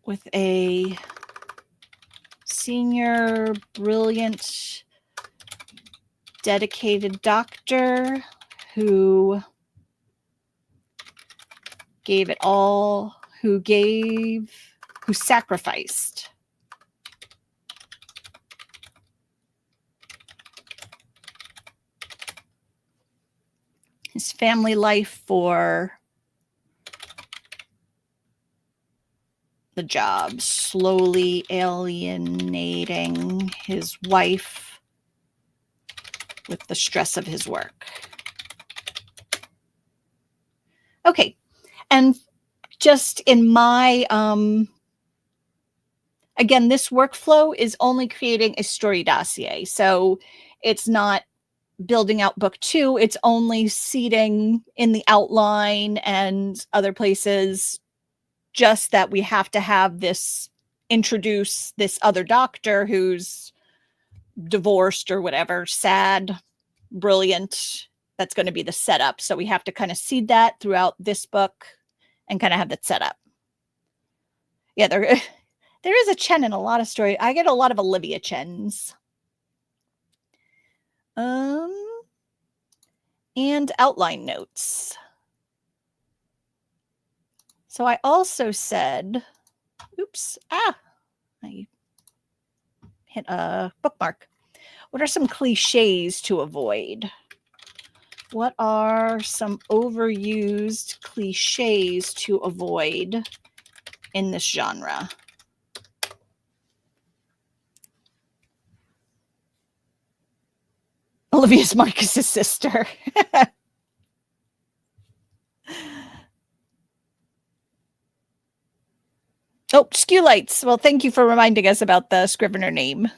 With a senior, brilliant, dedicated doctor who gave it all, who sacrificed. His family life for the job, slowly alienating his wife with the stress of his work. Okay, and just in my, again, this workflow is only creating a story dossier. So it's not building out book 2. It's only seeding in the outline and other places, just that we have to have this, introduce this other doctor who's divorced or whatever, sad, brilliant. That's going to be the setup. So we have to kind of seed that throughout this book and kind of have that set up. Yeah, there is a Chen in a lot of story. I get a lot of Olivia Chens. And outline notes. So I also said, oops, I hit a bookmark. What are some cliches to avoid? What are some overused cliches to avoid in this genre? Olivia's Marcus's sister. Oh, Skew Lights. Well, thank you for reminding us about the Scrivener name.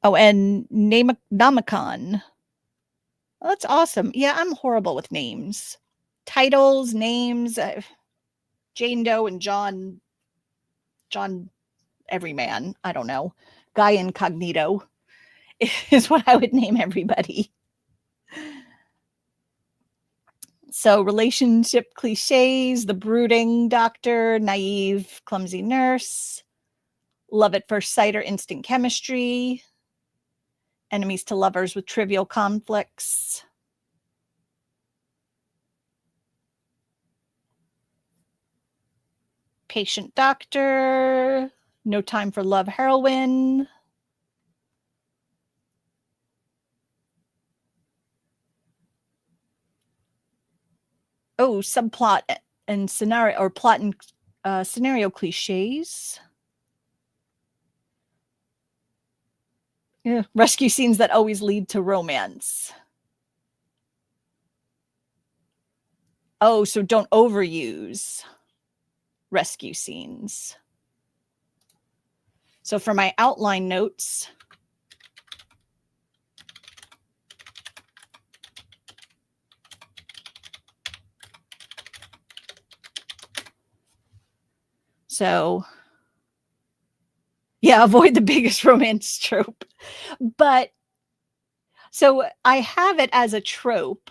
Oh, and Namicon. Oh, that's awesome. Yeah, I'm horrible with names. Titles, names, Jane Doe and John Everyman. I don't know. Guy Incognito is what I would name everybody. So relationship cliches, the brooding doctor, naive, clumsy nurse, love at first sight or instant chemistry, enemies to lovers with trivial conflicts. Patient doctor, no time for love heroine. Oh, subplot and scenario, or plot and scenario cliches. Yeah, rescue scenes that always lead to romance. Oh, so don't overuse rescue scenes. So for my outline notes, so yeah, avoid the biggest romance trope. But so I have it as a trope,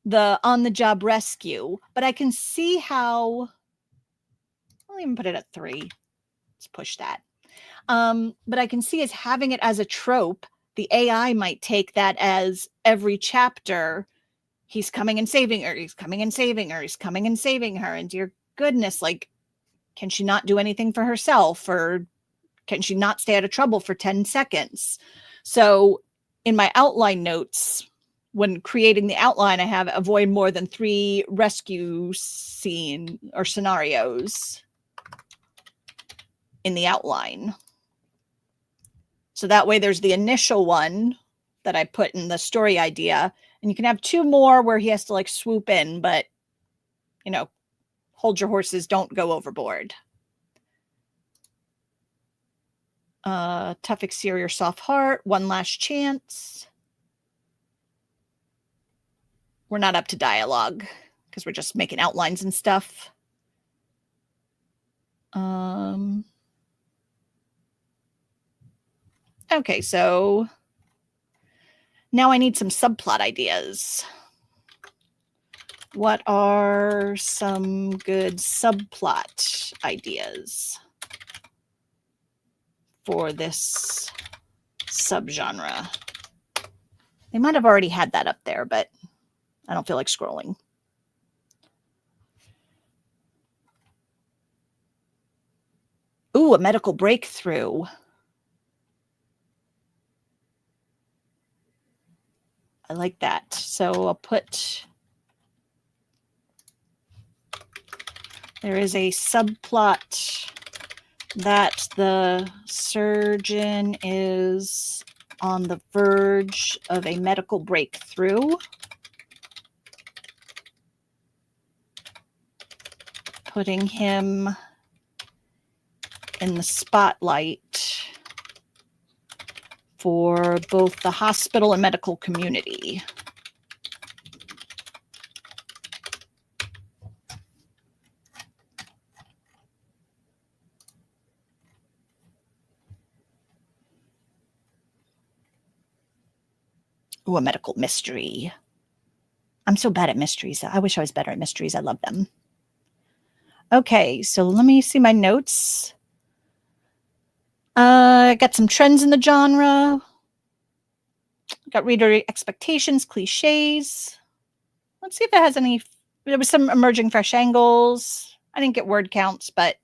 the on-the-job rescue, but I can see how, I'll even put it at 3. Let's push that. But I can see as having it as a trope, the AI might take that as every chapter, he's coming and saving her, he's coming and saving her, he's coming and saving her. And dear goodness, like, can she not do anything for herself? Or can she not stay out of trouble for 10 seconds? So in my outline notes, when creating the outline, I have avoid more than 3 rescue scene or scenarios in the outline. So that way there's the initial one that I put in the story idea, and you can have 2 more where he has to like swoop in, but you know, hold your horses, don't go overboard. Tough exterior, soft heart, one last chance. We're not up to dialogue because we're just making outlines and stuff. Okay, so now I need some subplot ideas. What are some good subplot ideas for this subgenre? They might have already had that up there, but I don't feel like scrolling. Ooh, a medical breakthrough. I like that. So I'll put, there is a subplot that the surgeon is on the verge of a medical breakthrough. Putting him in the spotlight for both the hospital and medical community. Ooh, a medical mystery. I'm so bad at mysteries. I wish I was better at mysteries. I love them. Okay, so let me see my notes. I got some trends in the genre. Got reader expectations, cliches. Let's see if it has any. There was some emerging fresh angles. I didn't get word counts, but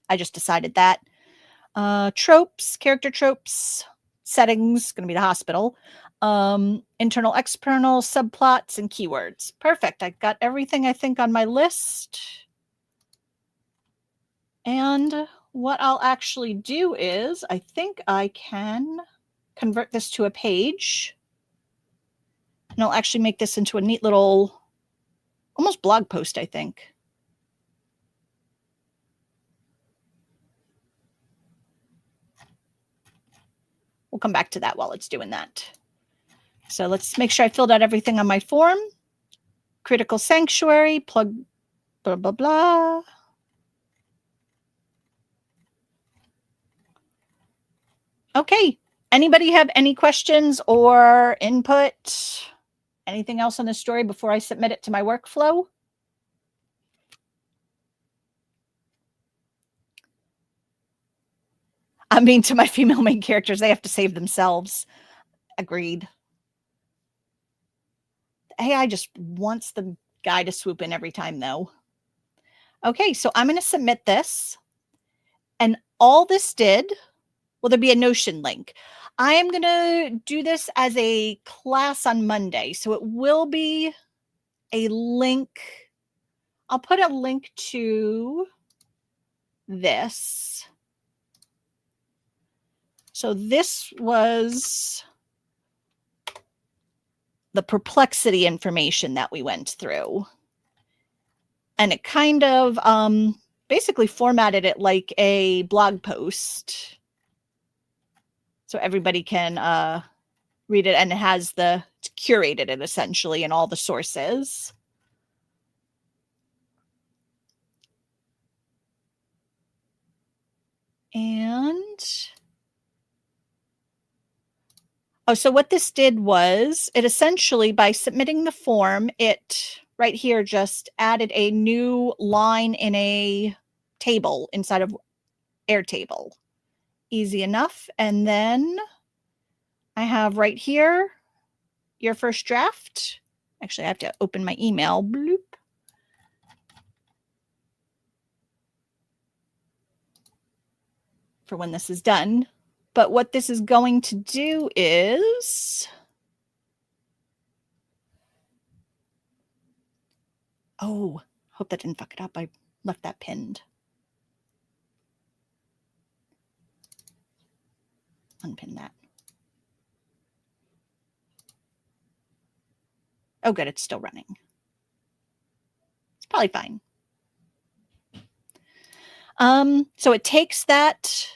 I just decided that. Tropes, character tropes, settings, going to be the hospital. Internal, external, subplots, and keywords. Perfect. I got everything I think on my list. And what I'll actually do is, I think I can convert this to a page. And I'll actually make this into a neat little, almost blog post, I think. We'll come back to that while it's doing that. So let's make sure I filled out everything on my form. Critical sanctuary, plug, blah, blah, blah. Okay. Anybody have any questions or input? Anything else on the story before I submit it to my workflow? I mean, to my female main characters, they have to save themselves. Agreed. The AI just wants the guy to swoop in every time, though. Okay, so I'm going to submit this. And all this did, will there be a Notion link? I am going to do this as a class on Monday. So it will be a link. I'll put a link to this. So this was the perplexity information that we went through. And it kind of basically formatted it like a blog post. So everybody can read it, and it has it's curated it essentially in all the sources. And oh, so what this did was it essentially, by submitting the form, it right here just added a new line in a table inside of Airtable. Easy enough. And then I have right here your first draft. Actually, I have to open my email. Bloop. For when this is done. But what this is going to do is, oh, hope that didn't fuck it up. I left that pinned. Unpin that. Oh, good. It's still running. It's probably fine. So it takes that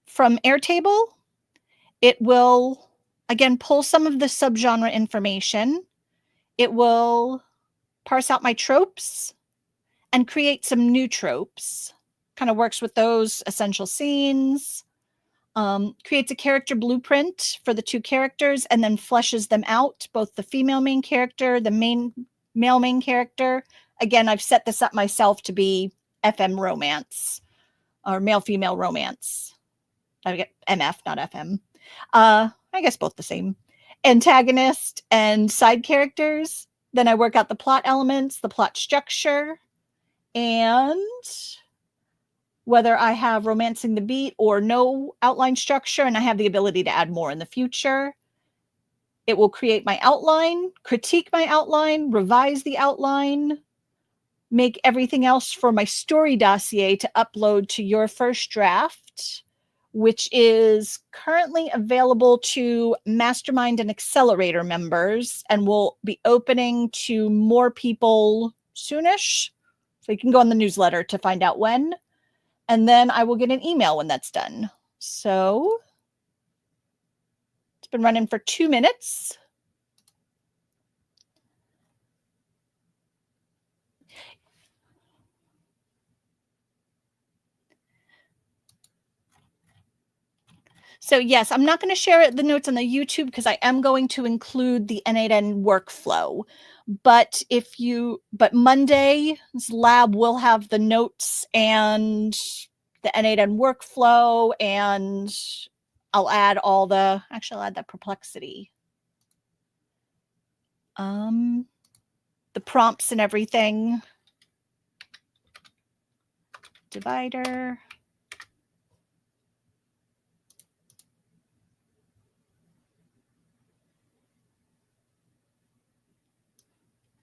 from Airtable. It will, again, pull some of the subgenre information. It will parse out my tropes and create some new tropes. Kind of works with those essential scenes. Creates a character blueprint for the two characters and then fleshes them out, both the female main character, the male main character. Again, I've set this up myself to be FM romance or male-female romance. I get MF, not FM. I guess both the same. Antagonist and side characters. Then I work out the plot elements, the plot structure, and whether I have romancing the beat or no outline structure, and I have the ability to add more in the future. It will create my outline, critique my outline, revise the outline, make everything else for my story dossier to upload to your first draft, which is currently available to Mastermind and Accelerator members and will be opening to more people soonish. So you can go on the newsletter to find out when. And then I will get an email when that's done. So it's been running for 2 minutes. So yes, I'm not going to share the notes on the YouTube because I am going to include the N8N workflow. But Monday's lab will have the notes and the N8N workflow, and I'll add I'll add that perplexity. The prompts and everything. Divider.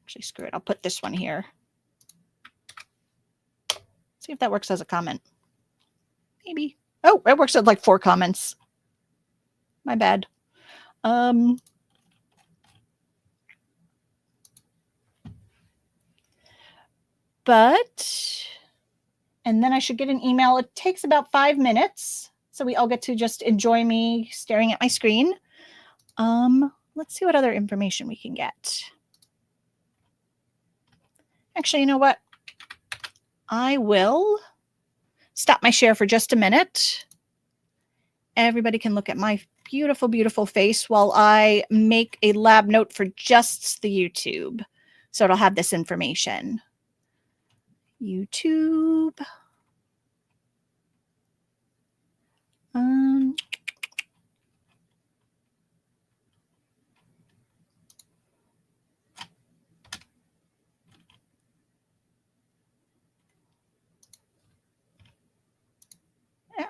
Actually, screw it. I'll put this one here. See if that works as a comment. Maybe. Oh, it works at like 4 comments. My bad. And then I should get an email. It takes about 5 minutes. So we all get to just enjoy me staring at my screen. Let's see what other information we can get. Actually, you know what? I will stop my share for just a minute. Everybody can look at my beautiful, beautiful face while I make a lab note for just the YouTube. So it'll have this information. YouTube. Yeah.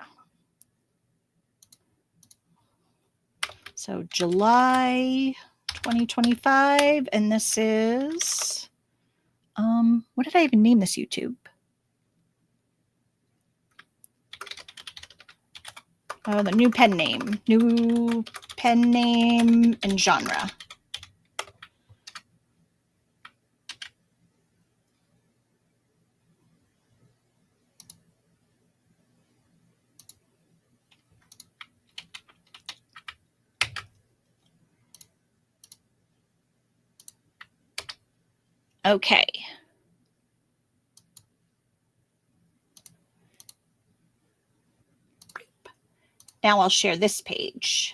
So July 2025, and this is, what did I even name this YouTube? The new pen name and genre. Okay. Now I'll share this page.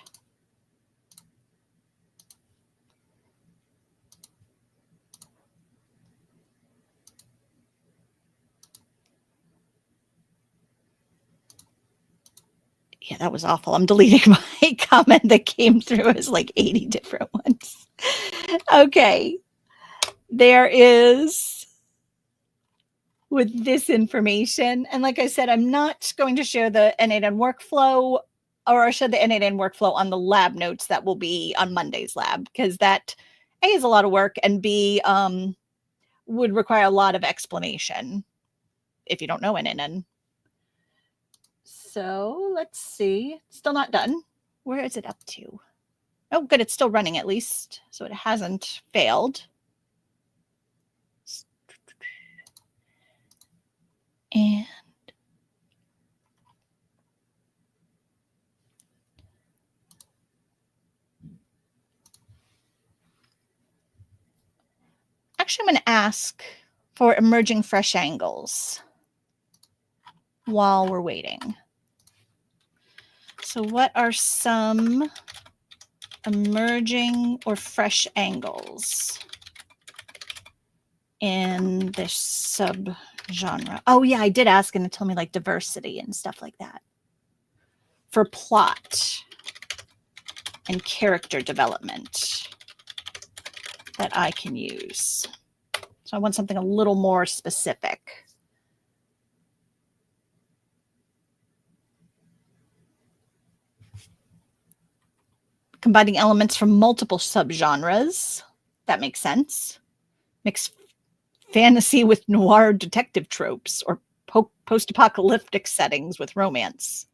Yeah, that was awful. I'm deleting my comment that came through as like 80 different ones. Okay. There is with this information. And like I said, I'm not going to share the N8N workflow or share the N8N workflow on the lab notes that will be on Monday's lab, because that A is a lot of work and B would require a lot of explanation if you don't know N8N. So let's see. Still not done. Where is it up to? Oh, good. It's still running at least. So it hasn't failed. And actually, I'm going to ask for emerging fresh angles while we're waiting. So what are some emerging or fresh angles in this subgenre? Oh yeah, I did ask and it told me like diversity and stuff like that. For plot and character development that I can use. So I want something a little more specific. Combining elements from multiple subgenres. That makes sense. Mix fantasy with noir detective tropes or post-apocalyptic settings with romance.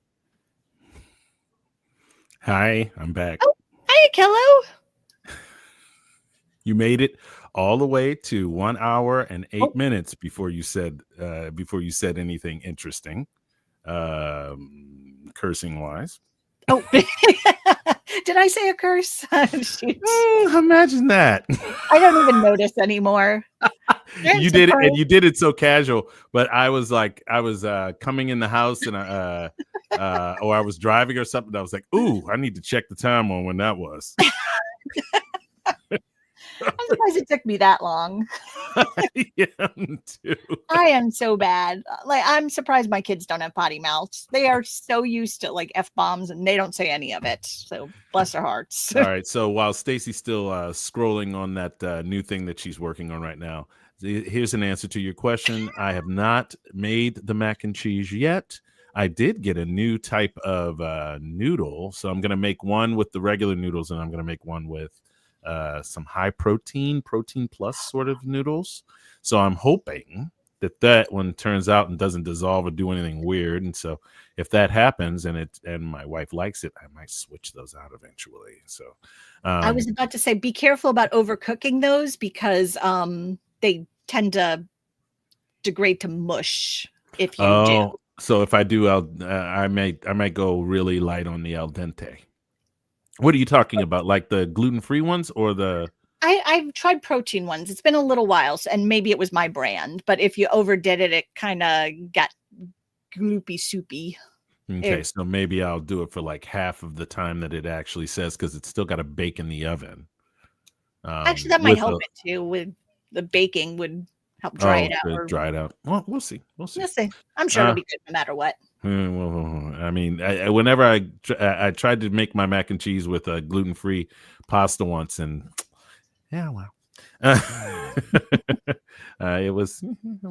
Hi, I'm back. Oh, hi, Kello. You made it all the way to 1 hour and 8 minutes before you said anything interesting, cursing wise. Oh, did I say a curse? Shoot. Imagine that. I don't even notice anymore. You did it, and you did it so casual. But I was coming in the house, and or I was driving or something. I was like, "Ooh, I need to check the time on when that was." I'm surprised it took me that long. Yeah, me too. I am so bad. Like, I'm surprised my kids don't have potty mouths. They are so used to like F-bombs and they don't say any of it. So bless their hearts. All right. So while Stacey's still scrolling on that new thing that she's working on right now, here's an answer to your question. I have not made the mac and cheese yet. I did get a new type of noodle. So I'm going to make one with the regular noodles, and I'm going to make one with some high protein plus sort of noodles. So I'm hoping that one turns out and doesn't dissolve or do anything weird. And so if that happens and my wife likes it, I might switch those out eventually. So I was about to say, be careful about overcooking those because they tend to degrade to mush if you do. So if I do, I might go really light on the al dente. What are you talking about? Like the gluten-free ones or the? I've tried protein ones. It's been a little while, and maybe it was my brand. But if you overdid it, it kind of got gloopy soupy. Okay, so maybe I'll do it for like half of the time that it actually says, because it's still got to bake in the oven. Actually, that might help it too. With the baking, would help dry it out. Dry it out. Well, we'll see. We'll see. I'm sure it'll be good no matter what. Well, I mean, whenever I tried to make my mac and cheese with a gluten-free pasta once, and yeah, well, it was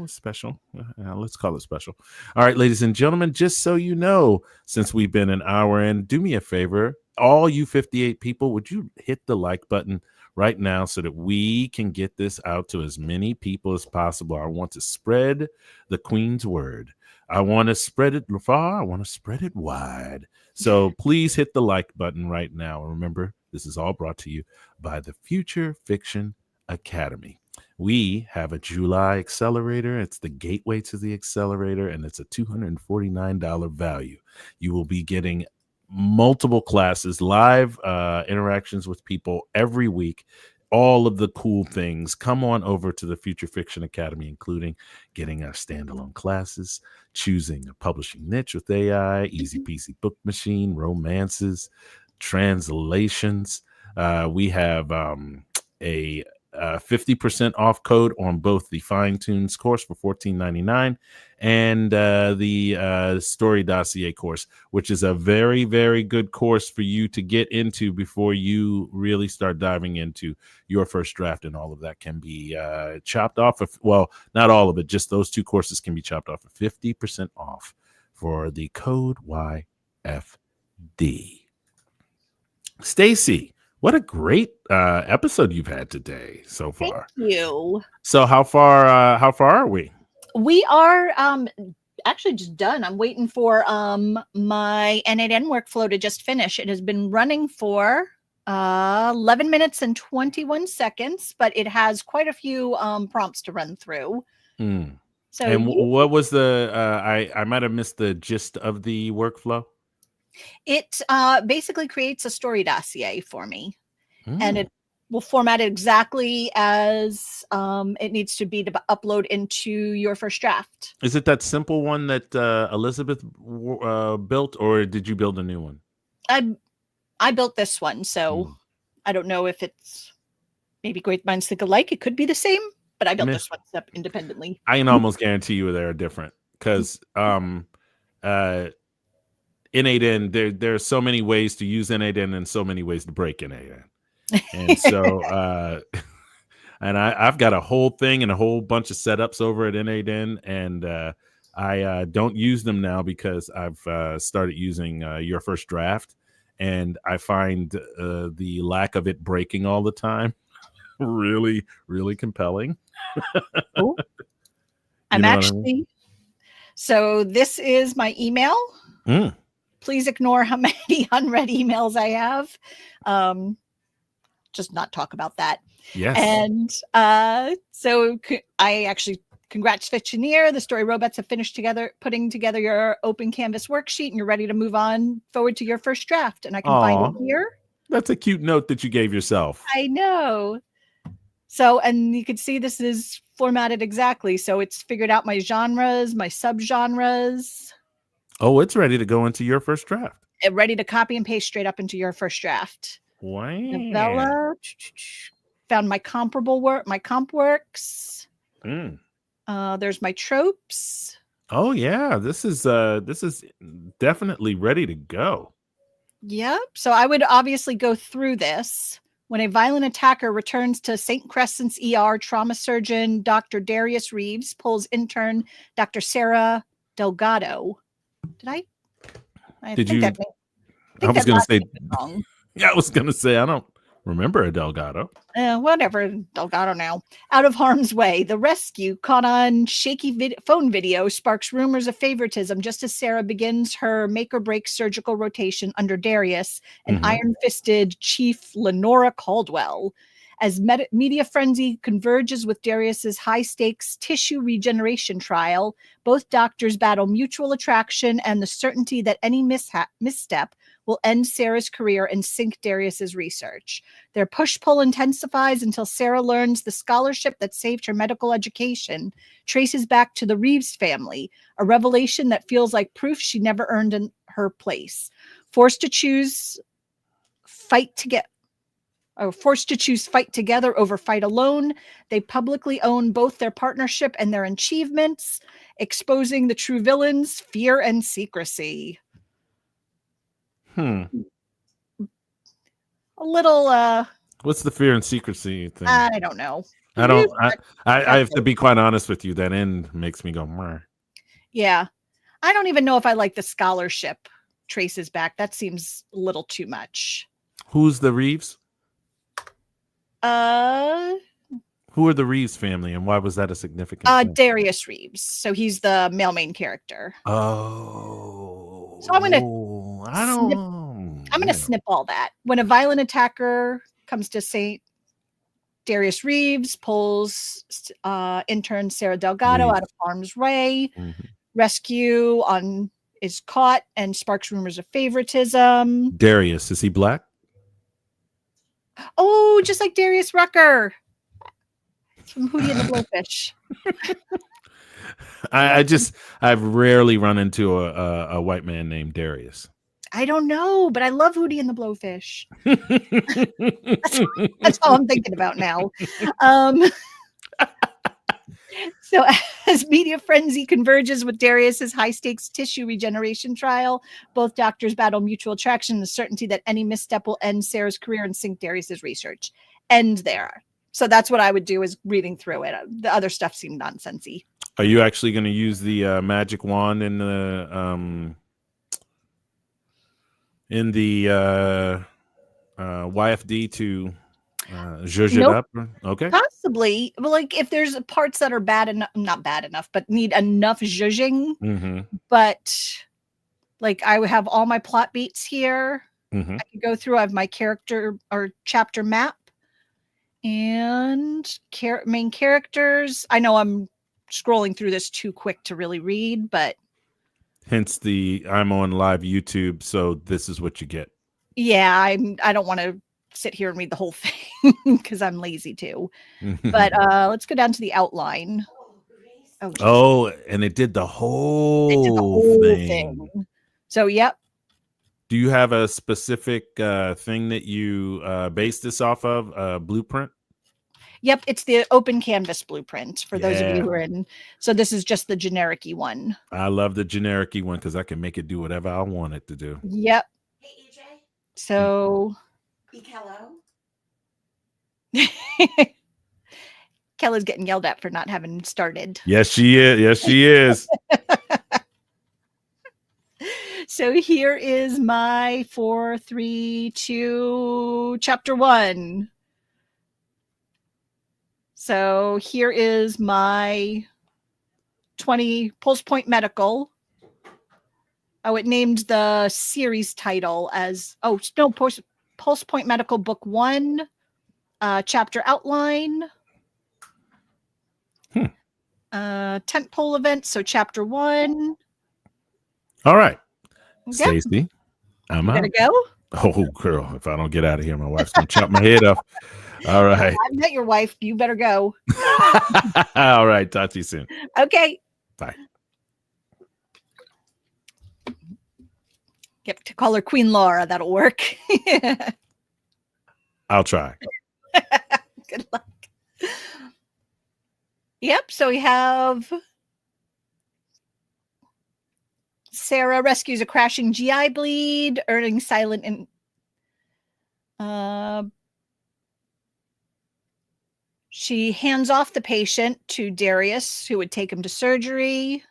special. Let's call it special. All right, ladies and gentlemen, just so you know, since we've been an hour in, do me a favor, all you 58 people, would you hit the like button right now so that we can get this out to as many people as possible? I want to spread the Queen's word. I want to spread it far. I want to spread it wide. So please hit the like button right now. Remember, this is all brought to you by the Future Fiction Academy. We have a July accelerator. It's the gateway to the accelerator, and it's a $249 value. You will be getting multiple classes, live interactions with people every week, all of the cool things. Come on over to the Future Fiction Academy, including getting our standalone classes, choosing a publishing niche with AI, easy peasy book machine, romances, translations. We have a 50% off code on both the Fine Tunes course for $14.99 and the Story Dossier course, which is a very, very good course for you to get into before you really start diving into your first draft, and all of that can be chopped off of, well, not all of it, just those two courses can be chopped off of 50% off for the code YFD. Stacey, what a great episode you've had today so far. Thank you. So how far are we? We are actually just done. I'm waiting for my N8N workflow to just finish. It has been running for 11 minutes and 21 seconds, but it has quite a few prompts to run through. So and what was the I might have missed the gist of the workflow. It basically creates a story dossier for me, and it will format it exactly as it needs to be to upload into your first draft. Is it that simple one that Elizabeth built, or did you build a new one? I built this one, so I don't know if it's maybe great minds think alike. It could be the same, but I built this one step independently. I can almost guarantee you they're different because N8N, there are so many ways to use N8N and so many ways to break N8N. And so and I've got a whole thing and a whole bunch of setups over at N8N, and I don't use them now because I've started using Your First Draft, and I find the lack of it breaking all the time really, really compelling. I'm actually, so this is my email. Please ignore how many unread emails I have. Just not talk about that. Yes. And so I actually, congrats Fictioneer. The story robots have finished putting together your open canvas worksheet, and you're ready to move on forward to your first draft. And I can find it here. That's a cute note that you gave yourself. I know. So, and you can see this is formatted exactly. So it's figured out my genres, my subgenres. Oh, it's ready to go into your first draft. Ready to copy and paste straight up into your first draft. Wow. Novella. Found my comparable work, my comp works. There's my tropes. Oh yeah, this is definitely ready to go. Yep. So I would obviously go through this. When a violent attacker returns to St. Crescent's ER, trauma surgeon Dr. Darius Reeves pulls intern Dr. Sarah Delgado. Did I? I was going to say wrong. Yeah, I was going to say I don't remember a Delgado. Whatever, Delgado now. Out of harm's way, the rescue caught on shaky phone video sparks rumors of favoritism just as Sarah begins her make-or-break surgical rotation under Darius and iron-fisted Chief Lenora Caldwell. As media frenzy converges with Darius's high-stakes tissue regeneration trial, both doctors battle mutual attraction and the certainty that any misstep will end Sarah's career and sink Darius's research. Their push-pull intensifies until Sarah learns the scholarship that saved her medical education traces back to the Reeves family, a revelation that feels like proof she never earned in her place. Forced to choose fight together over fight alone, they publicly own both their partnership and their achievements, exposing the true villains, fear and secrecy. A little what's the fear and secrecy thing? I don't know. I have to be quite honest with you. That end makes me go, Meh. Yeah. I don't even know if I like the scholarship traces back. That seems a little too much. Who's the Reeves? Who are the Reeves family, and why was that a significant thing? Darius Reeves. So he's the male main character. Oh. So I'm gonna snip all that. When a violent attacker comes to St. Darius Reeves, pulls intern Sarah Delgado out of harm's way. Rescue is caught and sparks rumors of favoritism. Darius, is he black? Oh, just like Darius Rucker from Hootie and the Blowfish. I've rarely run into a white man named Darius. I don't know, but I love Hootie and the Blowfish. That's all I'm thinking about now. Um, so as media frenzy converges with Darius's high-stakes tissue regeneration trial, both doctors battle mutual attraction and the certainty that any misstep will end Sarah's career and sink Darius's research. End there. So that's what I would do, is reading through it. The other stuff seemed nonsensy. Are you actually going to use the magic wand in the YFD to zhuzh it Nope. up? Okay. Possibly. Well, like if there's parts that are bad enough, not bad enough, but need enough zhuzhing. Mm-hmm. But like I would have all my plot beats here. Mm-hmm. I could go through. I have my character or chapter map and main characters. I know I'm scrolling through this too quick to really read, but hence I'm on live YouTube, so this is what you get. Yeah, I don't want to sit here and read the whole thing because I'm lazy too. But let's go down to the outline. Oh, and it did the whole thing. So, yep. Do you have a specific thing that you base this off of? Blueprint? Yep, it's the open canvas blueprint for those of you who are in. So this is just the generic-y one. I love the generic-y one because I can make it do whatever I want it to do. Yep. Hey, EJ. So. Hello. Kella's getting yelled at for not having started. Yes, she is. Yes, she is. So here is my 4, 3, 2, chapter 1. So here is my 20 Pulse Point Medical. Oh, it named the series title as, Pulse Point Medical Book 1, chapter outline. Tentpole event, so chapter 1. All right. Okay. Stacey, I'm out. Gotta go? Oh, girl, if I don't get out of here, my wife's going to chop my head off. All right. I've met your wife. You better go. All right. Talk to you soon. Okay. Bye. Get to call her Queen Laura. That'll work. I'll try. Good luck. Yep. So we have Sarah rescues a crashing GI bleed, earning silent and she hands off the patient to Darius, who would take him to surgery.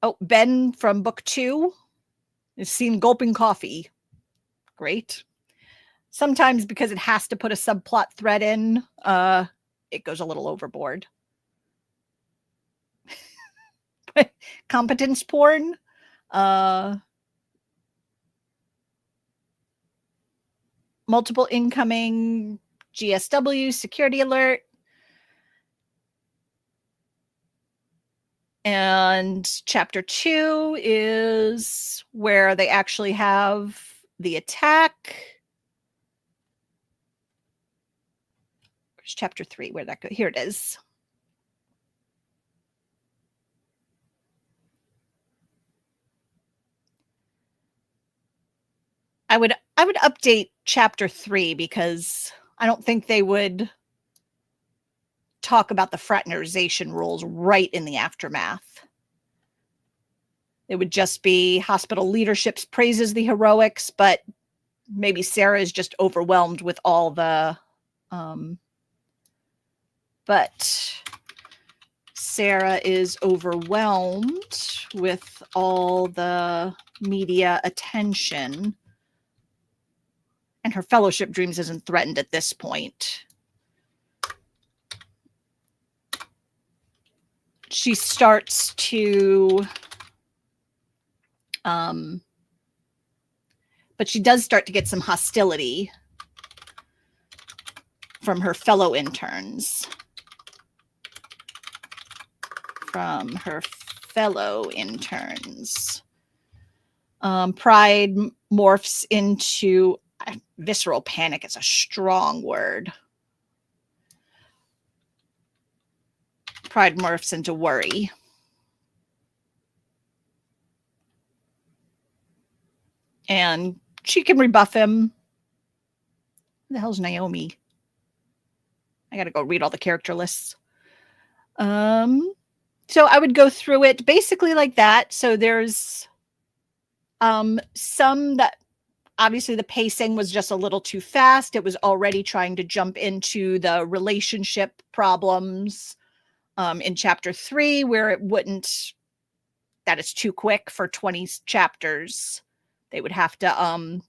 Oh, Ben from book 2 is seen gulping coffee. Great. Sometimes because it has to put a subplot thread in, it goes a little overboard. Competence porn. Multiple incoming GSW, security alert. And chapter 2 is where they actually have the attack. Where's chapter 3? Where'd that go? Here it is. I would update chapter 3 because I don't think they would talk about the fraternization rules right in the aftermath. It would just be hospital leadership's praises the heroics, but maybe Sarah is just overwhelmed with all the but Sarah is overwhelmed with all the media attention, and her fellowship dreams isn't threatened at this point. She starts to, but she does start to get some hostility from her fellow interns. Pride morphs into visceral panic. Is a strong word. Pride morphs into worry. and she can rebuff him. Who the hell's Naomi? I gotta go read all the character lists. So I would go through it basically like that. So there's some that obviously the pacing was just a little too fast. It was already trying to jump into the relationship problems in chapter 3, where it wouldn't, that is too quick for 20 chapters. They would have to,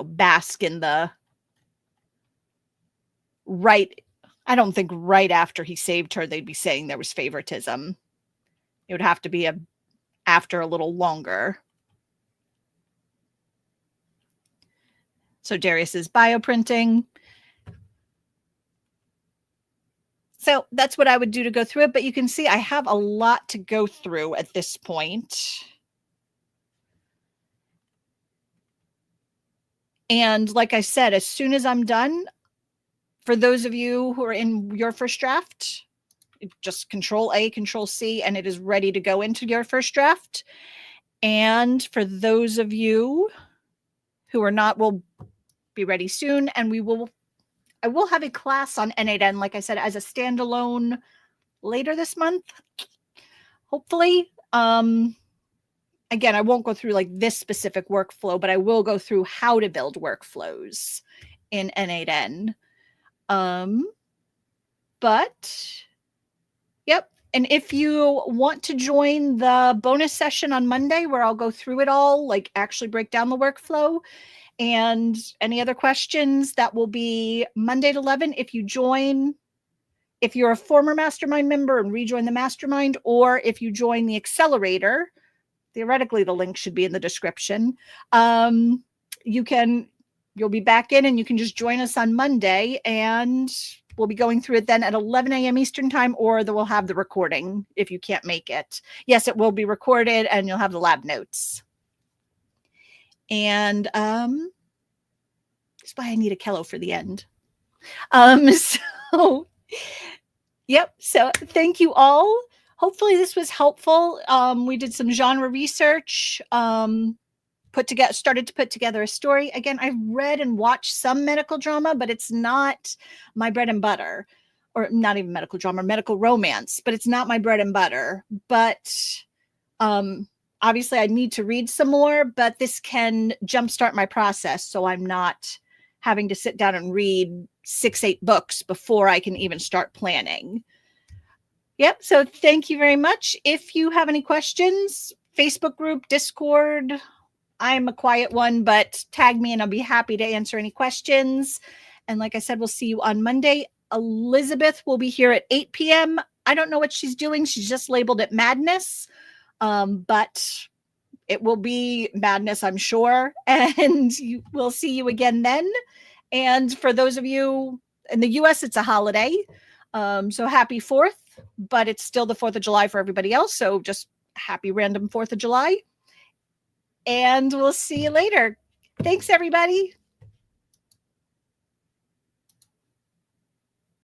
bask in the right. I don't think right after he saved her, they'd be saying there was favoritism. It would have to be after a little longer. So Darius's bioprinting. So that's what I would do to go through it. But you can see I have a lot to go through at this point. And like I said, as soon as I'm done, for those of you who are in your first draft, just Control A, Control C, and it is ready to go into your first draft. And for those of you who are not, we'll be ready soon. And I will have a class on N8N, like I said, as a standalone later this month, hopefully. Again, I won't go through like this specific workflow, but I will go through how to build workflows in N8N. But yep. And if you want to join the bonus session on Monday, where I'll go through it all, like actually break down the workflow and any other questions, that will be Monday at 11. If you join, if you're a former mastermind member and rejoin the mastermind, or if you join the accelerator, theoretically the link should be in the description. You'll be back in and you can just join us on Monday, and we'll be going through it then at 11 a.m. Eastern time, or we'll have the recording if you can't make it. Yes, it will be recorded and you'll have the lab notes. And that's why I need a Kello for the end. So yep. So thank you all. Hopefully this was helpful. We did some genre research, started to put together a story. Again, I've read and watched some medical drama, but it's not my bread and butter, or not even medical drama, medical romance, but it's not my bread and butter. But obviously I need to read some more, but this can jumpstart my process. So I'm not having to sit down and read 6-8 books before I can even start planning. Yep. So thank you very much. If you have any questions, Facebook group, Discord, I'm a quiet one, but tag me and I'll be happy to answer any questions. And like I said, we'll see you on Monday. Elizabeth will be here at 8 p.m. I don't know what she's doing. She's just labeled it madness, but it will be madness, I'm sure. And we'll see you again then. And for those of you in the US, it's a holiday. So happy 4th, but it's still the 4th of July for everybody else. So just happy random 4th of July. And we'll see you later. Thanks, everybody.